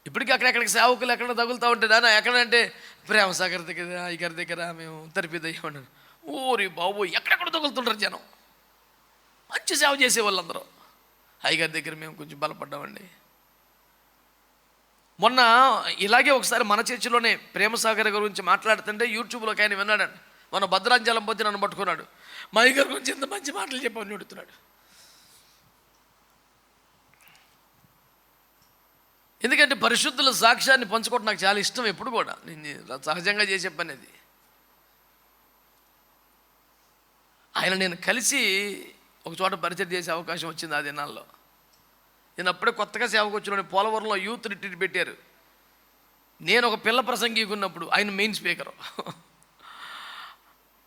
ఇప్పటికీ అక్కడెక్కడికి సేవకులు ఎక్కడ తగులుతూ ఉంటే నాన్న ఎక్కడంటే ప్రేమసాగర్ దగ్గర, అయ్యగారి దగ్గర, మేము తరిపిదయ్యామని. ఊరి బాబు ఎక్కడెక్కడ తగులుతుంటారు జనం. మంచి సేవ చేసే వాళ్ళందరూ. అయ్యగారి దగ్గర మేము కొంచెం బలపడ్డామండి. మొన్న ఇలాగే ఒకసారి మన చర్చిలోనే ప్రేమసాగర్ గురించి మాట్లాడుతుంటే యూట్యూబ్లోకి ఆయన విన్నాడండి. మన భద్రాంచలం పోతే నన్ను పట్టుకున్నాడు. మా అయ్యగారి గురించి ఎంత మంచి మాటలు చెప్పని అడుగుతున్నాడు. ఎందుకంటే పరిశుద్ధుల సాక్ష్యాన్ని పంచుకోవడం నాకు చాలా ఇష్టం. ఎప్పుడు కూడా నేను సహజంగా చేసే పని అది. ఆయన నేను కలిసి ఒక చోట పరిచయం చేసే అవకాశం వచ్చింది ఆ దినాల్లో. నేను అప్పుడే కొత్తగా సేవకు వచ్చిన పోలవరంలో యూత్ రిట్రీట్ పెట్టారు. నేను ఒక పిల్ల ప్రసంగికున్నప్పుడు ఆయన మెయిన్ స్పీకరు.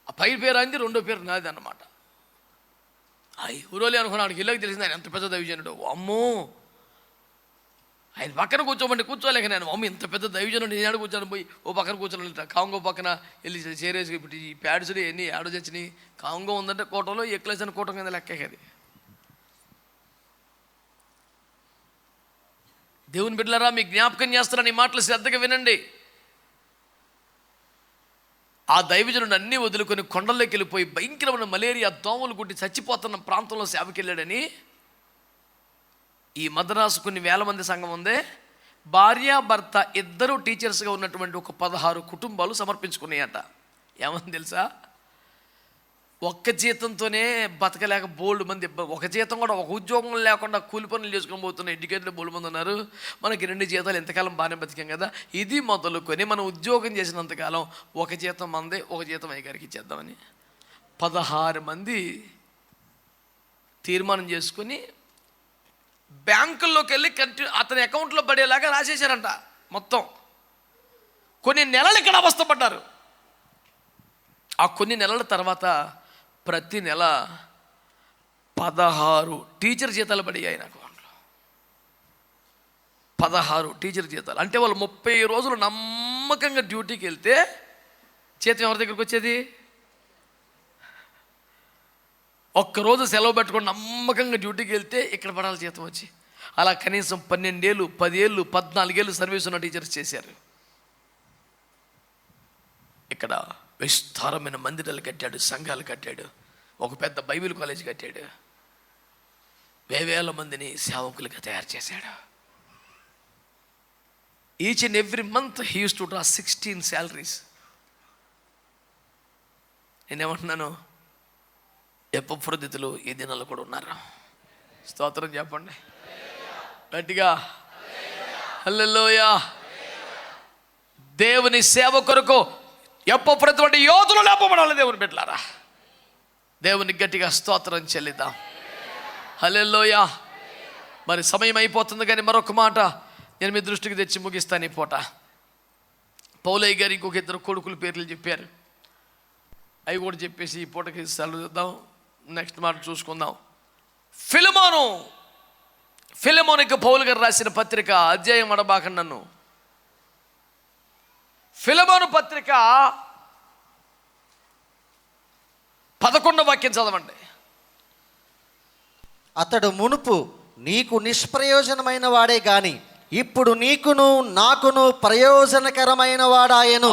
ఆ పై పేరు అయింది, రెండో పేరు నాది అన్నమాట. ఎవరోలే అనుకున్నాడు, ఇళ్ళకి తెలిసింది ఆయన ఎంత పెద్ద దైవజనుడు. అమ్మో, ఆయన పక్కన కూర్చోలేక నేను అమ్మ ఇంత పెద్ద దైవజనుడు నేను కూర్చొని పోయి ఓ పక్కన కూర్చొని కాంగో పక్కన వెళ్ళి చేరేసి ఇప్పుడు ఈ ప్యాడ్స్లు ఎన్ని ఏడో చచ్చినాయి. కాంగో ఉందంటే కోటలో ఎక్లేసిన కోట కింద లెక్క అది. దేవుని బిడ్డలారా, మీ జ్ఞాపకం చేస్తారని ఈ మాటలు శ్రద్ధగా వినండి. ఆ దైవజనుడు అన్నీ వదులుకొని కొండల్లోకి వెళ్ళిపోయి భయంకరమైన మలేరియా దోమలు గుట్టి చచ్చిపోతున్న ప్రాంతంలో సేవకి వెళ్ళాడని ఈ మద్రాసు కొన్ని వేల మంది సంఘం ఉందే, భార్యాభర్త ఇద్దరు టీచర్స్గా ఉన్నటువంటి ఒక 16 కుటుంబాలు సమర్పించుకున్నాయట. ఏమని తెలుసా, ఒక్క జీతంతోనే బతకలేక బోల్డ్ మంది, ఒక జీతం కూడా ఒక ఉద్యోగం లేకుండా కూలి పనులు చేసుకొని పోతున్న ఎడ్యుకేటెడ్ బోల్డ్ మంది ఉన్నారు. మనకి 2 జీతాలు ఎంతకాలం బాగానే బతికాం కదా, ఇది మొదలుకొని మనం ఉద్యోగం చేసినంతకాలం ఒక జీతం మందే, ఒక జీతం అయ్యగారికి ఇచ్చేద్దామని 16 మంది తీర్మానం చేసుకుని బ్యాంకుల్లోకి వెళ్ళి అతని అకౌంట్లో పడేలాగా రాసేశారంట మొత్తం. కొన్ని నెలలు ఇక్కడ అవస్థపడ్డారు. ఆ కొన్ని నెలల తర్వాత ప్రతి నెల 16 టీచర్ జీతాలు పడి ఆయన అకౌంట్లో. 16 టీచర్ జీతాలు అంటే వాళ్ళు 30 రోజులు నమ్మకంగా డ్యూటీకి వెళ్తే జీతం ఎవరి దగ్గరికి వచ్చేది? ఒక్కరోజు సెలవు పెట్టుకొని నమ్మకంగా డ్యూటీకి వెళ్తే ఇక్కడ పడాలి జీతం వచ్చి. అలా కనీసం 12 ఏళ్ళు, 10 ఏళ్ళు, 14 ఏళ్ళు సర్వీస్ ఉన్న టీచర్స్ చేశారు. ఇక్కడ విస్తారమైన మందిరాలు కట్టాడు, సంఘాలు కట్టాడు, ఒక పెద్ద బైబిల్ కాలేజ్ కట్టాడు, వేవేల మందిని సేవకులుగా తయారు చేశాడు. Each and every month he used to draw 16 salaries. నేనేమంటున్నాను, ఎపఫ్రోదితులు ఈ దినాలు కూడా ఉన్నారు. స్తోత్రం చెప్పండి గట్టిగా, హల్లెలూయా. దేవుని సేవ కొరకు ఎపఫ్రోదితు యోధులు లేపబడాలి. దేవుని బిడ్డలారా, దేవునికి గట్టిగా స్తోత్రం చెల్లిద్దాం. హల్లెలూయా. మరి సమయం అయిపోతుంది, కానీ మరొక మాట నేను మీ దృష్టికి తెచ్చి ముగిస్తాను ఈ పూట. పౌలయ్య గారు ఇంకొక 2 కొడుకుల పేర్లు చెప్పారు, అవి కూడా చెప్పేసి ఈ పూటకి సెలవు చూద్దాం. నెక్స్ట్ మాట చూసుకుందాం. ఫిలెమోనుకి పౌలు గారు రాసిన పత్రిక, అధ్యాయం అడబాకండి నన్ను. ఫిలెమోను పత్రిక 11వ వాక్యం చదవండి. అతడు మునుపు నీకు నిష్ప్రయోజనమైన వాడే గాని ఇప్పుడు నీకును నాకును ప్రయోజనకరమైన వాడాయను.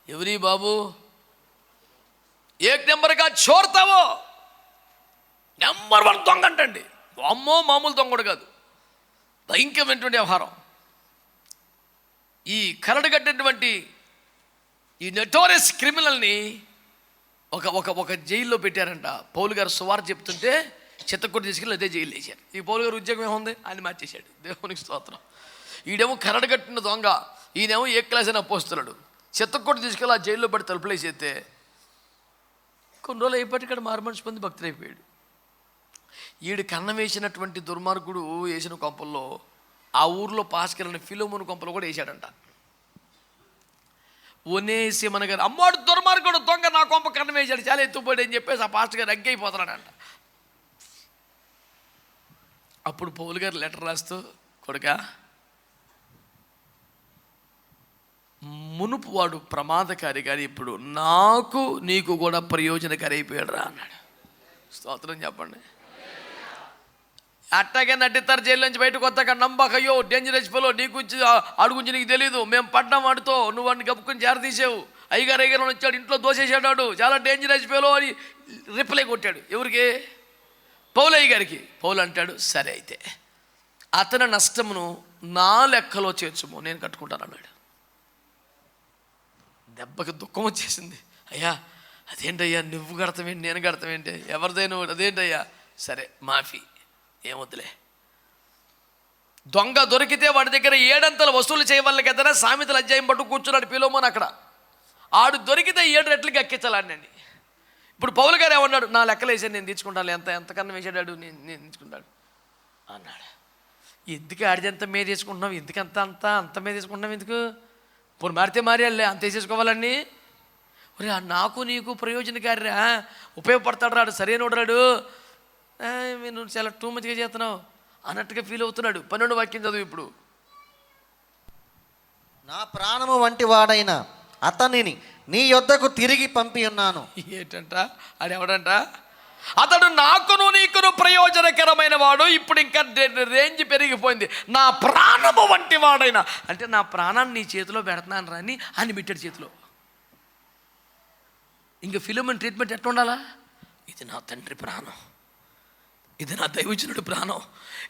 ఎవరి బాబు, ఏక్ నెంబర్గా చోర్తావో నెంబర్ 1 దొంగ అంటండి. అమ్మో, మామూలు దొంగడు కాదు, భయంకరమైనటువంటి వ్యవహారం. ఈ కరడుగట్టినటువంటి ఈ నోటోరియస్ క్రిమినల్ని ఒక జైల్లో పెట్టారంట. పౌలు గారు సువార్త చెప్తుంటే చిత్తకొట్టి తీసుకెళ్ళి అదే జైలు వేసారు. ఈ పౌలు గారు ఉద్యోగం ఏముంది, ఆయన మార్చేశాడు. దేవునికి స్తోత్రం. ఈడేమో కరడుగట్టిన దొంగ, ఈయనేమో ఏ క్లాస్ అయినా అపోస్తలుడు. చిత్తకొట్టి తీసుకెళ్ళి ఆ జైల్లో పడి తలుపులు వేసేస్తే కొన్ని రోజులు అయిపోయి మారు మనిషి పొంది భక్తుడైపోయాడు. ఈడు కన్నం వేసినటువంటి దుర్మార్గుడు వేసిన కొంపల్లో ఆ ఊర్లో పాస్కరని ఫిలోమోను కొంపలో కూడా వేసాడంట. ఒనేసిమన గారు, అమ్మాడు దుర్మార్గుడు దొంగ నా కొంప కన్నం వేసాడు, చాలా ఎత్తుపోయాడు అని చెప్పేసి ఆ పాస్టర్ గారు అగ్గైపోతున్నాడంట. అప్పుడు పౌలు గారు లెటర్ రాస్తూ, కొడుకా, మునుపు వాడు ప్రమాదకారి కానీ ఇప్పుడు నాకు నీకు కూడా ప్రయోజనకారి అయిపోయాడు రా అన్నాడు. స్తోత్రం చెప్పండి. అట్టాగే నటిస్తారు జైలు నుంచి బయటకు వస్తాక నమ్మకయ్యో డేంజరస్ ఫెలో, నీ గురించి ఆడు గురించి నీకు తెలీదు, మేము పడ్డాం వాడితో, నువ్వు వాడిని గప్పుకుని చేరదీసావు, అయ్యగారు వచ్చాడు ఇంట్లో దోసేసాడు, చాలా డేంజరస్ ఫెలో అని రిప్లై కొట్టాడు. ఎవరికి? పౌలయ్య గారికి. పౌలు అంటాడు, సరే అయితే అతని నష్టమును నా లెక్కలో చేర్చుము, నేను కట్టుకుంటాను అన్నాడు. దెబ్బకి దుఃఖం వచ్చేసింది. అయ్యా అదేంటయ్యా, నువ్వు కడతావేంటి, నేను కడతావేంటి, ఎవరిదైనా అదేంటయ్యా, సరే మాఫీ, ఏమొద్దులే. దొంగ దొరికితే వాడి దగ్గర 7 అంతలు వసూలు చేయవల్ల కదనా సామెతల అధ్యాయం పట్టు కూర్చున్నాడు ఫిలోమోను అక్కడ. ఆడు దొరికితే 7 రెట్లకి ఎక్కించాలండి. ఇప్పుడు పౌలు గారు ఏమన్నాడు, నా లెక్కలు వేసాను, నేను తీసుకుంటాను, ఎంతకన్నా వేసాడు నేను తీసుకుంటాడు. అన్నాడు. ఎందుకు ఆడిదంతా మీద వేసుకుంటున్నావు, ఎందుకు అంత మీద వేసుకుంటున్నావు, ఎందుకు పోనీ మారితే మారేయాలే, అంత వేసేసుకోవాలని. ఒరే నాకు నీకు ప్రయోజనకారిరా, ఉపయోగపడతాడు రాడు, సరైన రాడు, నువ్వు చాలా టూ మచ్గా చేస్తున్నావు అన్నట్టుగా ఫీల్ అవుతున్నాడు. 12 వాక్యం చదువు ఇప్పుడు. నా ప్రాణము వంటి వాడైన అతనిని నీ యొద్దకు తిరిగి పంపి ఉన్నాను. ఏంటంట ఆడెవడంట? అతడు నాకును నీకును ప్రయోజనకరమైన వాడు. ఇప్పుడు ఇంకా రేంజ్ పెరిగిపోయింది. నా ప్రాణము వంటి వాడైనా అంటే నా ప్రాణాన్ని నీ చేతిలో పెడుతున్నాను రాని అని పెట్టాడు చేతిలో. ఇంకా ఫిలిమన్ ట్రీట్మెంట్ ఎట్లా ఉండాలా? ఇది నా తండ్రి ప్రాణం, ఇది నా దైవజనుడి ప్రాణం,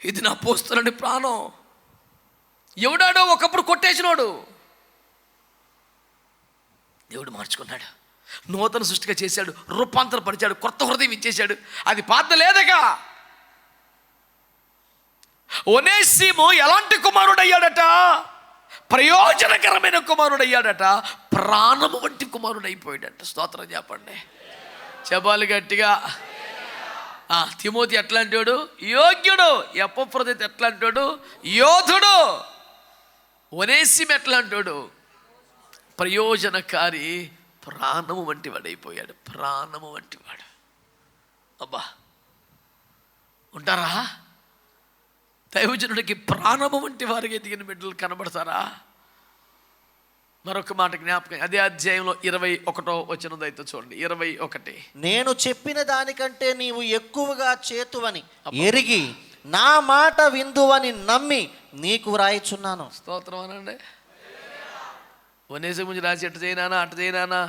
ఇది నా పోస్తులని ప్రాణం. ఎవడాడో ఒకప్పుడు కొట్టేసినోడు దేవుడు మార్చుకున్నాడు, నూతన సృష్టిగా చేశాడు, రూపాంతరపరిచాడు, కొత్త హృదయం ఇచ్చేశాడు. అది పాత లేదగా. ఒనేసిము ఎలాంటి కుమారుడయ్యాడట? ప్రయోజనకరమైన కుమారుడయ్యాడట, ప్రాణము వంటి కుమారుడైపోయాడట. స్తోత్రం చెప్పండి, చెప్పాలి గట్టిగా. తిమోతి ఎట్లాంటి వాడు? యోగ్యుడు. ఎపఫ్రోదితు ఎట్లాంటి వాడు? యోధుడు. ఒనేసిము ఎట్లాంటి వాడు? ప్రయోజనకారి, ప్రాణము వంటి వాడైపోయాడు. ప్రాణము వంటి వాడు. అబ్బా, ఉంటారా? దైవజనుడికి ప్రాణము వంటి వారికి ఎదిగిన బిడ్డలు కనబడతారా? మరొక మాట జ్ఞాపకం, అదే అధ్యాయంలో 21వ వచనం అయితే చూడండి. 21. నేను చెప్పిన దానికంటే నీవు ఎక్కువగా చేతువని ఎరిగి నా మాట విందువని నమ్మి నీకు వ్రాయిచున్నాను. స్తోత్రం అనండి. ఒనేసిము గురించి రాసి అటు చేయనానా, అటు చేయనానా,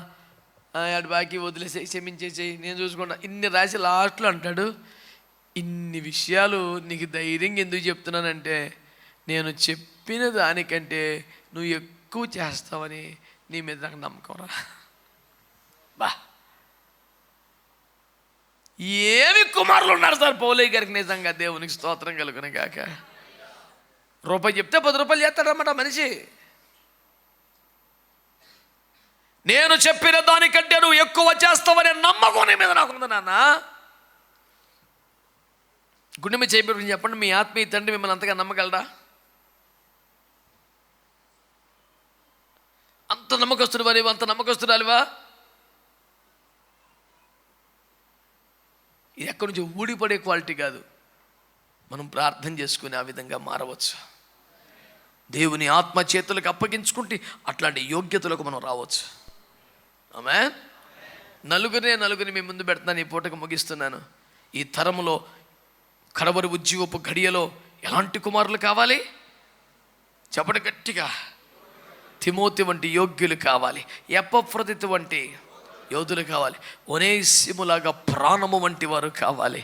అటు బాకీ వదిలేసేయి, క్షమించేసేయి, నేను చూసుకుంటా, ఇన్ని రాసి లాస్ట్లో అంటాడు, ఇన్ని విషయాలు నీకు ధైర్యంగా ఎందుకు చెప్తున్నానంటే నేను చెప్పిన దానికంటే నువ్వు ఎక్కువ చేస్తావని నీ మీద నాకు నమ్మకం రా. బా, ఏమి కుమారులు ఉన్నారు సార్ పౌలయ్య గారికి. నిజంగా దేవునికి స్తోత్రం కలుగును గాక. రూపాయి చెప్తే 10 రూపాయలు చేస్తాడన్నమాట మనిషి. నేను చెప్పిన దానికంటే నువ్వు ఎక్కువ చేస్తావనే నమ్మకం నీ మీద నాకుంది నాన్న. గుండె మీద చేయబడి చెప్పండి, మీ ఆత్మీయ తండ్రి మిమ్మల్ని అంతగా నమ్మగలరా? అంత నమ్మకస్తుడు వారివా, అంత నమ్మకస్తురాలివా? ఇది ఎక్కడి నుంచి ఊడిపడే క్వాలిటీ కాదు. మనం ప్రార్థన చేసుకుని ఆ విధంగా మారవచ్చు. దేవుని ఆత్మ చేతులకు అప్పగించుకుంటే అట్లాంటి యోగ్యతలకు మనం రావచ్చు. ఆమేన్. నలుగురిని మీ ముందు పెడుతున్నాను, ఈ పూటకు ముగిస్తున్నాను. ఈ తరములో కడవరి ఉజ్జీవపు ఘడియలో ఎలాంటి కుమారులు కావాలి? చెప్పండి గట్టిగా. తిమోతి వంటి యోగ్యులు కావాలి, ఎపఫ్రోదితు వంటి యోధులు కావాలి, ఒనేసిములాగా ప్రాణము వంటి వారు కావాలి,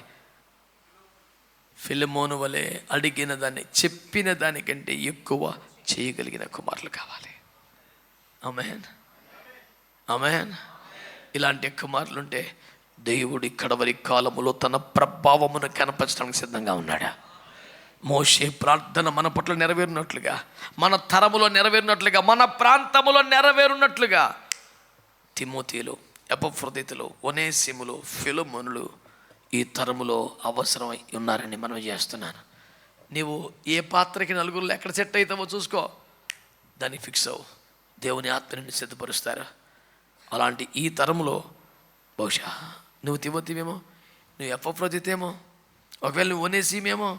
ఫిలెమోను వలె అడిగిన దాన్ని చెప్పిన దానికంటే ఎక్కువ చేయగలిగిన కుమారులు కావాలి. ఆమేన్, ఆమేన్. ఇలాంటి కుమారులుంటే దేవుడి కడవరి కాలములో తన ప్రభావమును కనపరచడానికి సిద్ధంగా ఉన్నాడా? మోషే ప్రార్థన మన పట్ల నెరవేరినట్లుగా, మన తరములో నెరవేరినట్లుగా, మన ప్రాంతములో నెరవేరున్నట్లుగా తిమోతిలు, ఎపఫ్రోదితులు, ఒనేసిములు, ఫిలెమోనులు ఈ తరములో అవసరమై ఉన్నారని మనం చేస్తున్నాను. నీవు ఏ పాత్రకి నలుగురిలో ఎక్కడ సెట్ అవుతావో చూసుకో, దాన్ని ఫిక్స్ అవ్వు. దేవుని ఆత్మని సిద్ధపరుస్తారు. అలాంటి ఈ తరములో బహుశా నువ్వు తిమోతివేమో, నువ్వు ఎపఫ్రోదితేమో, ఒకవేళ నువ్వు ఒనేసిమేమో,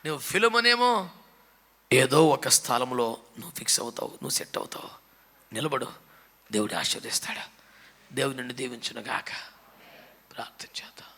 నువ్వు ఫిలెమోనేమో, ఏదో ఒక స్థలంలో నువ్వు ఫిక్స్ అవుతావు, నువ్వు సెట్ అవుతావు. నిలబడు, దేవుడు ఆశీర్వదిస్తాడు. దేవుడు నిన్ను దీవించునుగాక. ప్రార్థన చేద్దాం.